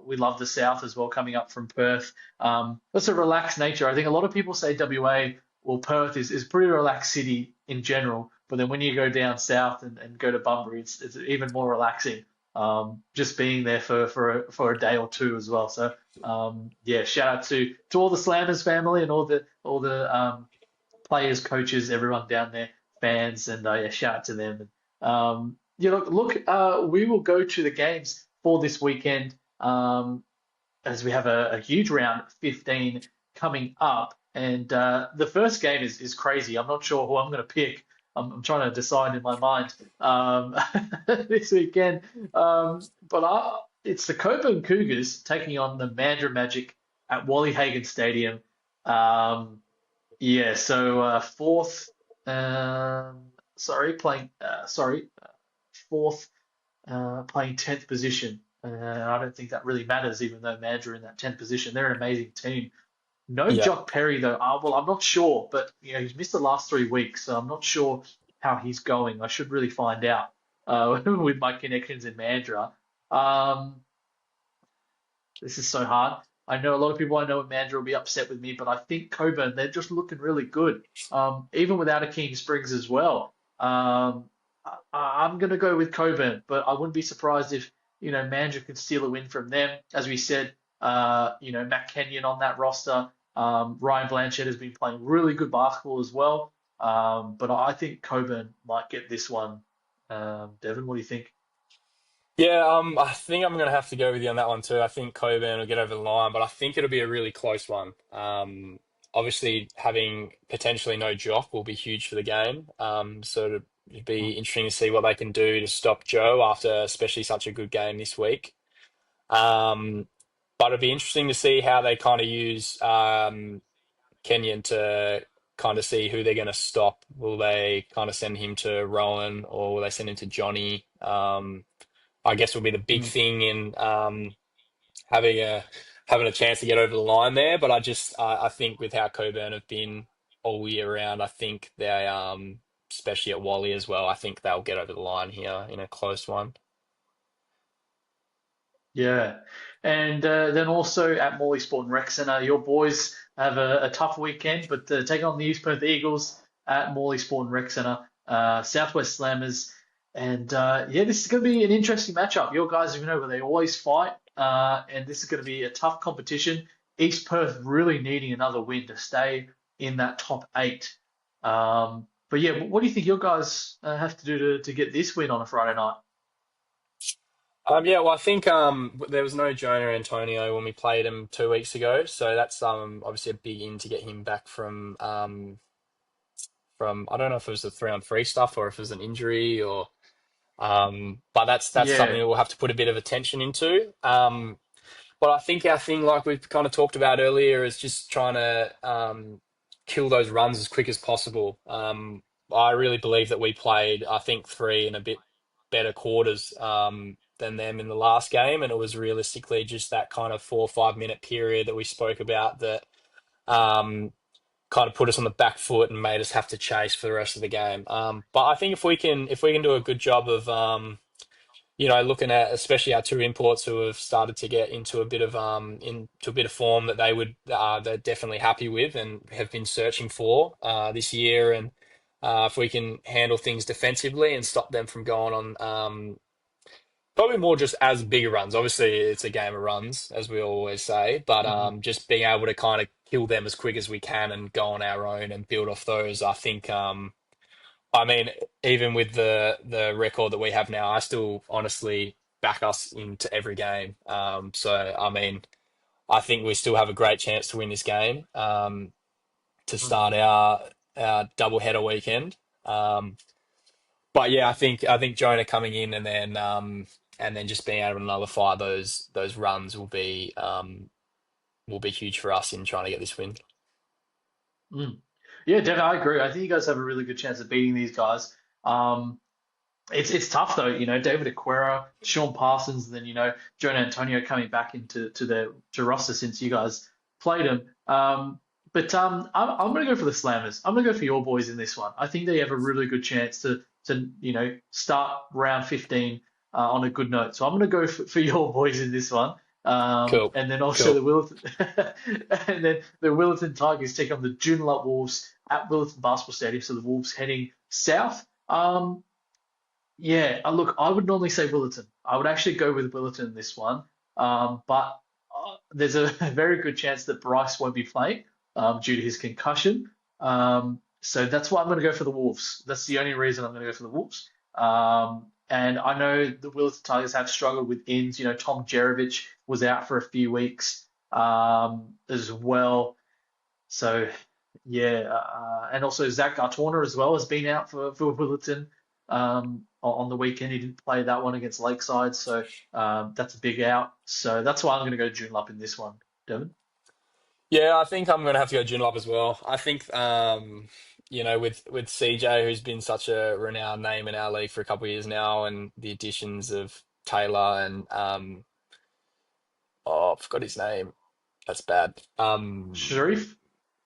we love the South as well, coming up from Perth. That's a relaxed nature. I think a lot of people say WA or Perth is a pretty relaxed city in general. But then when you go down south and go to Bunbury, it's even more relaxing just being there for a day or two as well. So yeah, shout out to all the Slammers family and all the players, coaches, everyone down there, fans, and yeah, shout out to them. And we will go to the games for this weekend. As we have a huge round 15 coming up. And the first game is crazy. I'm not sure who I'm going to pick. I'm trying to decide in my mind this weekend. But it's the Coburn Cougars taking on the Mandurah Magic at Wally Hagan Stadium. Um, yeah, so fourth, sorry, playing, sorry, fourth playing 10th position. I don't think that really matters, even though Madge are in that 10th position. They're an amazing team. No yeah. Jock Perry, though. Well, I'm not sure, but he's missed the last 3 weeks, so I'm not sure how he's going. I should really find out with my connections in Mandurah. Um, this is so hard. I know a lot of people I know at Mandurah will be upset with me, but I think Coburn, they're just looking really good. Even without a King Springs as well. I'm going to go with Coburn, but I wouldn't be surprised if, Mandurah could steal a win from them. As we said, Matt Kenyon on that roster. Ryan Blanchett has been playing really good basketball as well. But I think Coburn might get this one. Devin, what do you think? Yeah, I think I'm going to have to go with you on that one too. I think Coburn will get over the line, but I think it'll be a really close one. Obviously, having potentially no Jock will be huge for the game. So it'd be interesting to see what they can do to stop Joe after especially such a good game this week. Um, but it'd be interesting to see how they kind of use Kenyon to kind of see who they're going to stop. Will they kind of send him to Rowan, or will they send him to Johnny? I guess will be the big Mm. thing in having a chance to get over the line there. But I think with how Coburn have been all year round, I think they especially at Wally as well, I think they'll get over the line here in a close one. Yeah. And then also at Morley Sport and Rec Centre, your boys have a tough weekend, but taking on the East Perth Eagles at Morley Sport and Rec Centre, Southwest Slammers. And yeah, this is going to be an interesting matchup. Your guys, you know, where they always fight, and this is going to be a tough competition. East Perth really needing another win to stay in that top eight. But yeah, what do you think your guys have to do to get this win on a Friday night? Yeah, well, I think there was no Jonah Antonio when we played him 2 weeks ago, so that's obviously a big in to get him back from I don't know if it was the 3-on-3 stuff or if it was an injury or but that's something Yeah. that we'll have to put a bit of attention into. But I think our thing, like we've kind of talked about earlier, is just trying to kill those runs as quick as possible. I really believe that we played, I think, three and a bit better quarters than them in the last game, and it was realistically just that kind of 4 or 5 minute period that we spoke about that um, kind of put us on the back foot and made us have to chase for the rest of the game. But I think if we can do a good job of looking at especially our two imports who have started to get into a bit of form that they're definitely happy with and have been searching for this year, and if we can handle things defensively and stop them from going on probably more just as bigger runs. Obviously, it's a game of runs, as we always say, but Mhm. just being able to kind of kill them as quick as we can and go on our own and build off those. I think. I mean, even with the record that we have now, I still honestly back us into every game. So I mean, I think we still have a great chance to win this game to Mm. start our double header weekend. But yeah, I think Jonah coming in and then just being able to nullify those runs will be huge for us in trying to get this win. Mm. Yeah, Devin, I agree. I think you guys have a really good chance of beating these guys. Um, it's tough though, you know, David Aquera, Sean Parsons, then Jonah Antonio coming back into to roster since you guys played him. But I'm going to go for the Slammers. I'm going to go for your boys in this one. I think they have a really good chance to start round 15 on a good note. So I'm going to go for your boys in this one. Cool, And then also cool. the Willerton, and then the Willerton Tigers take on the Joondalup Wolves at Willerton Basketball Stadium. So the Wolves heading south. Yeah, look, I would normally say Willerton. I would actually go with Willerton in this one. But there's a very good chance that Bryce won't be playing due to his concussion. So that's why I'm going to go for the Wolves. That's the only reason I'm going to go for the Wolves. And I know the Willerton Tigers have struggled with ins. You know, Tom Jerovich was out for a few weeks as well. So yeah, and also Zach Gartorner as well has been out for Willerton on the weekend. He didn't play that one against Lakeside, so that's a big out. So that's why I'm going to go Joondalup in this one, Devin. Yeah, I think I'm going to have to go Joondalup as well. I think, with CJ, who's been such a renowned name in our league for a couple of years now, and the additions of Taylor and I forgot his name. That's bad. Sharif?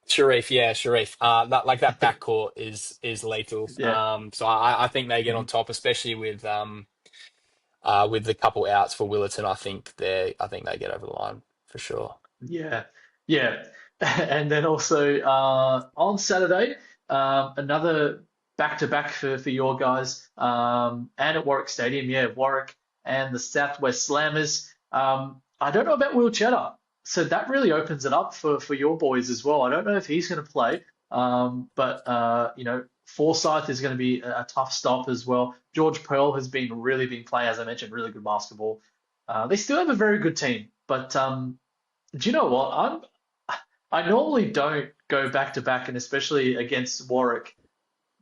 Sharif, yeah, Sharif. That backcourt is lethal. Yeah. So I think they get on Mhm. top, especially with the couple outs for Willerton. I think they get over the line for sure. Yeah, yeah. And then also on Saturday, another back-to-back for your guys, and at Warwick Stadium, yeah, Warwick and the Southwest Slammers. I don't know about Will Cheddar, so that really opens it up for your boys as well. I don't know if he's going to play, but Forsyth is going to be a tough stop as well. George Pearl has been really been playing, as I mentioned, really good basketball. They still have a very good team, but do you know what? I normally don't go back to back, and especially against Warwick.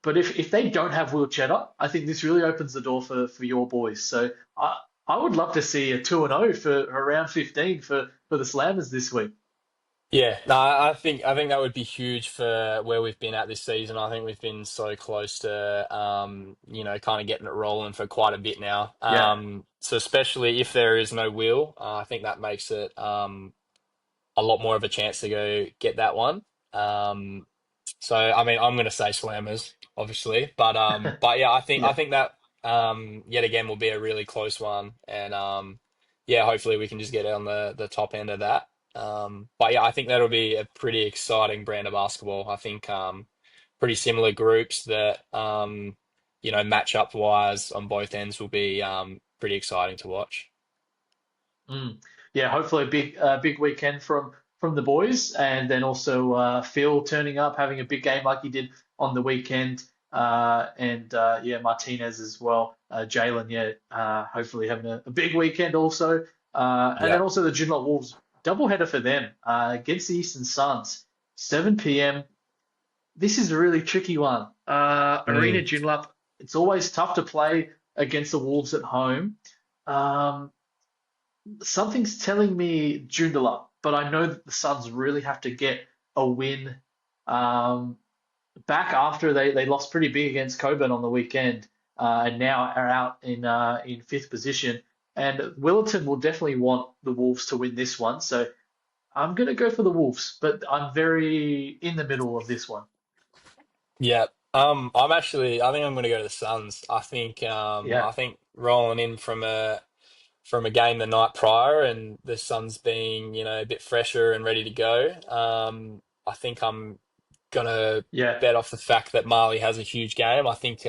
But if they don't have Will Cheddar, I think this really opens the door for your boys. So I would love to see a 2-0 for around 15 for the Slammers this week. Yeah, no, I think that would be huge for where we've been at this season. I think we've been so close to kind of getting it rolling for quite a bit now. Yeah. So especially if there is no will, I think that makes it a lot more of a chance to go get that one. Um, so I mean, I'm going to say Slammers, obviously, but yeah, I Yeah. think that yet again will be a really close one, and yeah, hopefully we can just get on the top end of that. But yeah, I think that'll be a pretty exciting brand of basketball. I think pretty similar groups that matchup wise on both ends will be pretty exciting to watch. Mm. Yeah, hopefully a big weekend from the boys, and then also Phil turning up, having a big game like he did on the weekend, and yeah, Martinez as well, Jalen, yeah, hopefully having a big weekend also, and Yeah. then also the Joondalup Wolves doubleheader for them against the Eastern Suns, 7 p.m. This is a really tricky one. Arena Mm. Joondalup, it's always tough to play against the Wolves at home. Um, Something's telling me Joondalup, but I know that the Suns really have to get a win um, back after they lost pretty big against Coburn on the weekend, and now are out in fifth position. And Willerton will definitely want the Wolves to win this one, so I'm gonna go for the Wolves, but I'm very in the middle of this one. Yeah. I think I'm gonna go to the Suns. I Yeah, think rolling in from a game the night prior and the Suns being, a bit fresher and ready to go. I think I'm gonna yeah, bet off the fact that Marley has a huge game. I think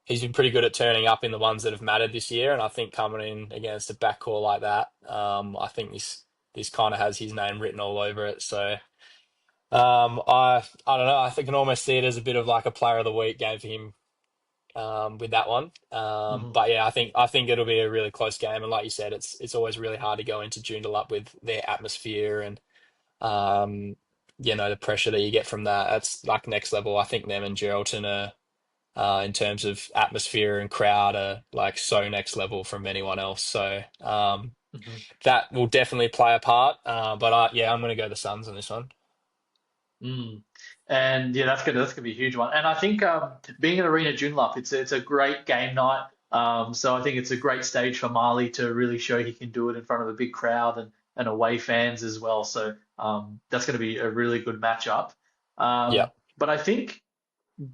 he's been pretty good at turning up in the ones that have mattered this year, and I think coming in against a backcourt like that, I think this kind of has his name written all over it. So I don't know. I think I can almost see it as a bit of like a player of the week game for him with that one. hmm But yeah, I think it'll be a really close game, and like you said, it's always really hard to go into Joondalup with their atmosphere and um, the pressure that you get from that. That's like next level. I think them and Geraldton are. In terms of atmosphere and crowd are like so next level from anyone else. So hmm that will definitely play a part. But yeah, I'm going to go the Suns on this one. Mm. And yeah, that's gonna be a huge one. And I think being an Arena Joondalup, it's a great game night. So I think it's a great stage for Marley to really show he can do it in front of a big crowd and away fans as well. So that's going to be a really good matchup. Yeah. But I think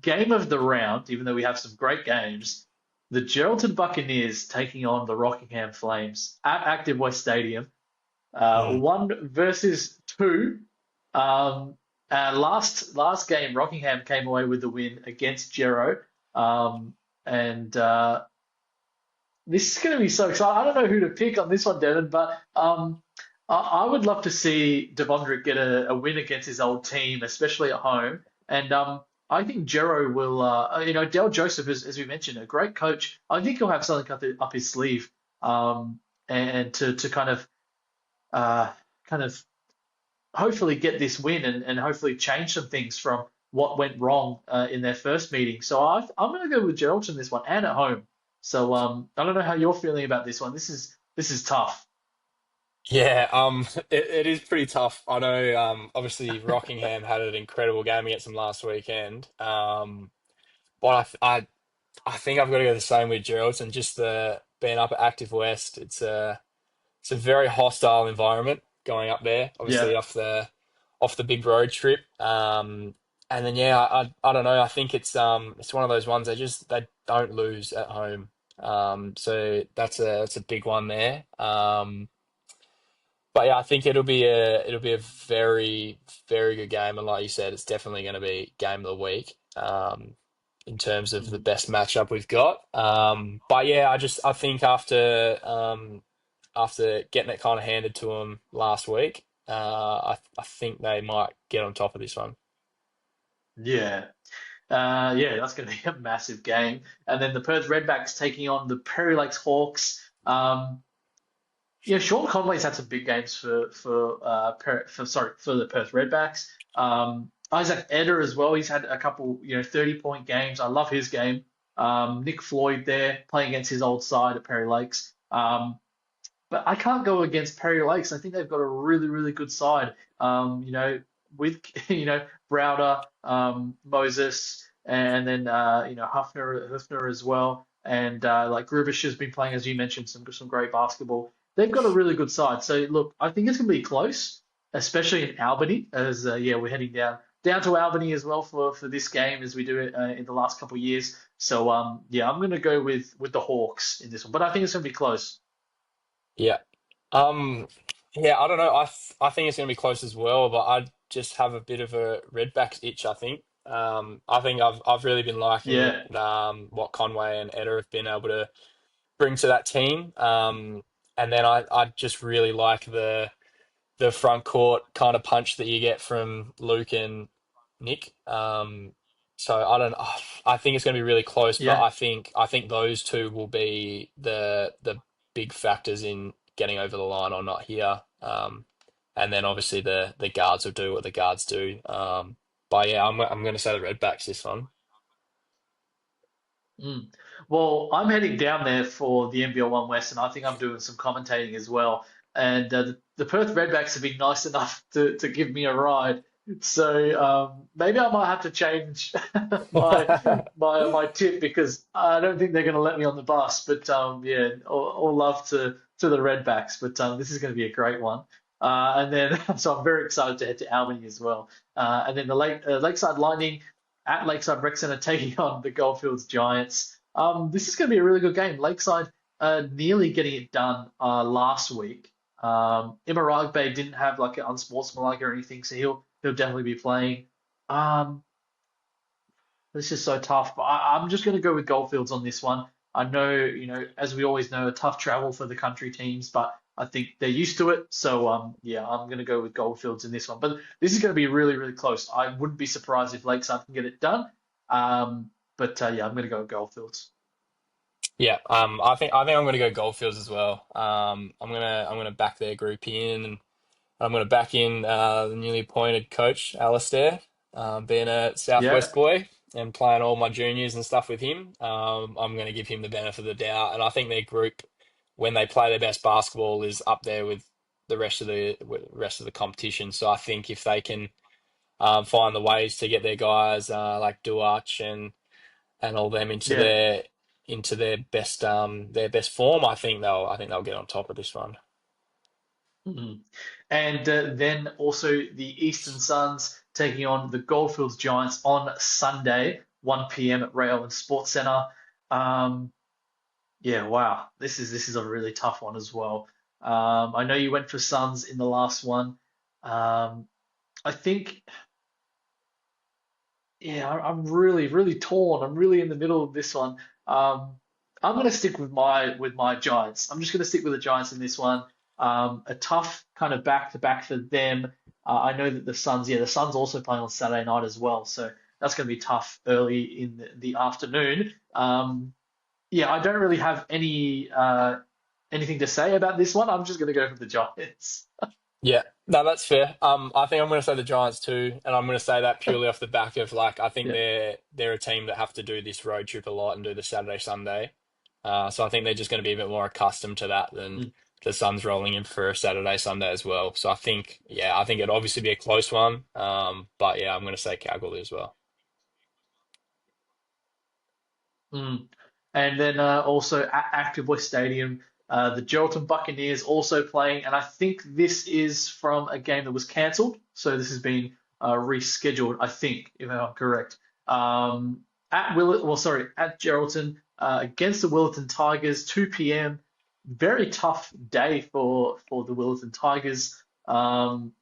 game of the round, even though we have some great games, the Geraldton Buccaneers taking on the Rockingham Flames at Active West Stadium. Mm. 1 versus 2. Um, last game, Rockingham came away with the win against Gero. And This is going to be so exciting. I don't know who to pick on this one, Devon, but I would love to see Devondrick get a win against his old team, especially at home. And I think Gero will, Del Joseph, as we mentioned, a great coach. I think he'll have something up his sleeve, and to uh, kind of hopefully get this win and hopefully change some things from what went wrong in their first meeting. So I'm going to go with Geraldton this one and at home. So I don't know how you're feeling about this one. This is tough. Yeah, it is pretty tough. I know, obviously Rockingham had an incredible game against them last weekend. But I think I've got to go the same with Geraldton. Just the being up at Active West, it's a very hostile environment going up there. Yeah. Obviously off the big road trip. And then yeah, I don't know. I think it's one of those ones they don't lose at home. So that's a big one there. But yeah, I think it'll be a very very good game, and like you said, it's definitely going to be game of the week. In terms of the Mhm. best matchup we've got. But yeah, I think after getting it kind of handed to them last week, I think they might get on top of this one. Yeah. Yeah, that's going to be a massive game. And then the Perth Redbacks taking on the Perry Lakes Hawks. Yeah, Sean Conway's had some big games for the Perth Redbacks. Isaac Eder as well. He's had a couple 30-point games. I love his game. Nick Floyd there playing against his old side at Perry Lakes. But I can't go against Perry Lakes. I think they've got a really, really good side. With Browder, Moses, and then Hufner as well, and like Grubish has been playing, as you mentioned, some great basketball. They've got a really good side. So look, I think it's going to be close, especially in Albany, as we're heading down to Albany as well for this game as we do it in the last couple of years. So yeah, I'm going to go with the Hawks in this one, but I think it's going to be close. Yeah. Um, yeah, I don't know. I think it's going to be close as well, but I just have a bit of a Redbacks itch, I think. I think I've really been liking Yeah, what Conway and Eder have been able to bring to that team. And then I just really like the front court kind of punch that you get from Luke and Nick. So I don't. I think it's going to be really close, but yeah. I think those two will be the big factors in getting over the line or not here. And then obviously the guards will do what the guards do. But yeah, I'm going to say the Redbacks this one. Mm. Well, I'm heading down there for the NBL1 West, and I think I'm doing some commentating as well. And the Perth Redbacks have been nice enough to give me a ride, so maybe I might have to change my tip because I don't think they're going to let me on the bus. But yeah, all love to the Redbacks, but this is going to be a great one. And then so I'm very excited to head to Albany as well. And then the Lakeside Lightning at Lakeside Rec Centre taking on the Goldfields Giants. This is going to be a really good game. Lakeside nearly getting it done last week. Imaragbe didn't have like an unsportsmanlike or anything, so he'll definitely be playing. Um, this is so tough, but I'm just going to go with Goldfields on this one. I know, as we always know, a tough travel for the country teams, but I think they're used to it. So, yeah, I'm going to go with Goldfields in this one. But this is going to be really, really close. I wouldn't be surprised if Lakeside can get it done. But yeah, I'm going to go with Goldfields. Yeah, I think I'm going to go Goldfields as well. I'm gonna back their group in, and I'm going to back in the newly appointed coach, Alistair, being a Yeah, Southwest boy and playing all my juniors and stuff with him. I'm going to give him the benefit of the doubt, and I think their group, when they play their best basketball, is up there with the rest of the competition. So I think if they can find the ways to get their guys like Duach and all them into yeah. their best form, I think they'll get on top of this one. Mhm. And then also the Eastern Suns taking on the Goldfields Giants on Sunday, 1 p.m. at Rail and Sports Centre. Um, Yeah, wow. This is a really tough one as well. I know you went for Suns in the last one. I think, yeah, I'm really, really torn. I'm really in the middle of this one. Um, I'm going to stick with my Giants. I'm just going to stick with the Giants in this one. A tough kind of back to back for them. I know that the Suns also playing on Saturday night as well, so that's going to be tough early in the afternoon. Yeah, I don't really have anything to say about this one. I'm just going to go for the Giants. Yeah, no, that's fair. I think I'm going to say the Giants too, and I'm going to say that purely off the back of like I think Yeah. they're a team that have to do this road trip a lot and do the Saturday Sunday. So I think they're just going to be a bit more accustomed to that than Mm, the Suns rolling in for a Saturday Sunday as well. So I think it'd obviously be a close one. But yeah, I'm going to say Calgary as well. mm. And then also at Active West Stadium, the Geraldton Buccaneers also playing, and I think this is from a game that was cancelled, so this has been rescheduled. I think, if I'm correct. At Geraldton against the Willetton Tigers, 2 p.m. Very tough day for the Willetton Tigers. And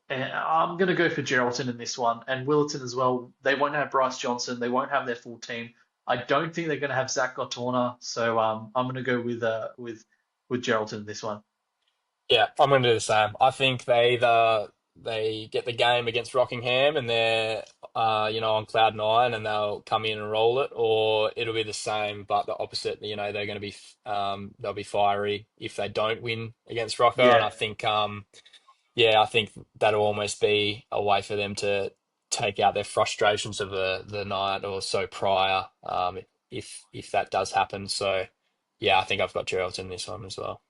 I'm going to go for Geraldton in this one, and Willetton as well. They won't have Bryce Johnson. They won't have their full team. I don't think they're going to have Zach Gotorna, so I'm going to go with Geraldton in this one. Yeah, I'm going to do the same. I think they get the game against Rockingham and they're on cloud nine and they'll come in and roll it, or it'll be the same but the opposite. They're going to be they'll be fiery if they don't win against Rocco, and Yeah. I think that'll almost be a way for them to take out their frustrations of the night or so prior, if that does happen. So yeah, I think I've got Geraldton this one as well.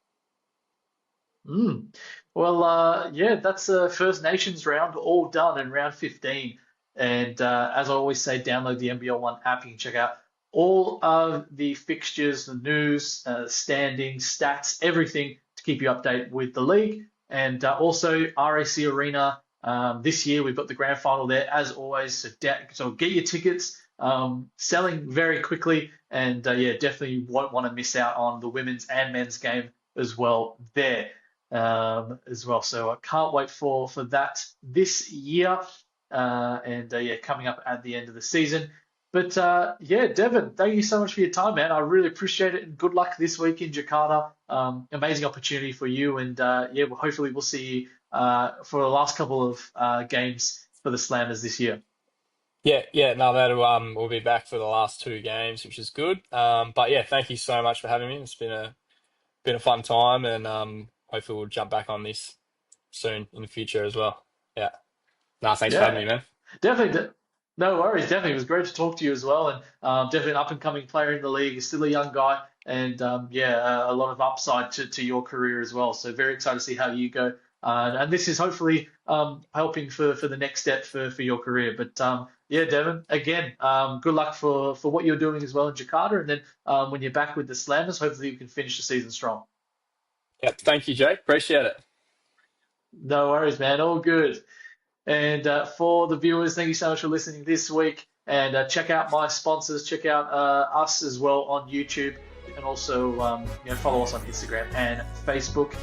Mm. Well, yeah, that's the First Nations round all done in round 15. And as I always say, download the NBL1 app. You can check out all of the fixtures, the news, standings, stats, everything to keep you updated with the league. And also RAC Arena. This year we've got the grand final there as always. So get your tickets. Selling very quickly, and yeah, definitely won't want to miss out on the women's and men's game as well there as well. So I can't wait for that this year. and coming up at the end of the season. But Devan, thank you so much for your time, man. I really appreciate it, and good luck this week in Jakarta. Amazing opportunity for you, and hopefully we'll see you for the last couple of games for the Slammers this year. Yeah, no, that'll we'll be back for the last two games, which is good. But yeah, thank you so much for having me. It's been a fun time, and hopefully we'll jump back on this soon in the future as well. Yeah. No, thanks for having Yeah, me, man. definitely. No worries. Definitely, it was great to talk to you as well, and definitely an up and coming player in the league. He's still a young guy, and a lot of upside to your career as well. So very excited to see how you go. And this is hopefully helping for the next step for your career. But Devan, again, good luck for what you're doing as well in Jakarta, and then when you're back with the Slammers, hopefully you can finish the season strong. Yeah, thank you, Jake. Appreciate it. No worries, man. All good. And for the viewers, thank you so much for listening this week. And check out my sponsors. Check out us as well on YouTube, and also follow us on Instagram and Facebook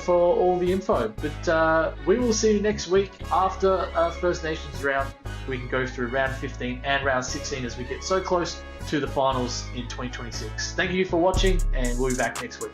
for all the info. But we will see you next week after First Nations round. We can go through round 15 and round 16 as we get so close to the finals in 2026. Thank you for watching, and we'll be back next week.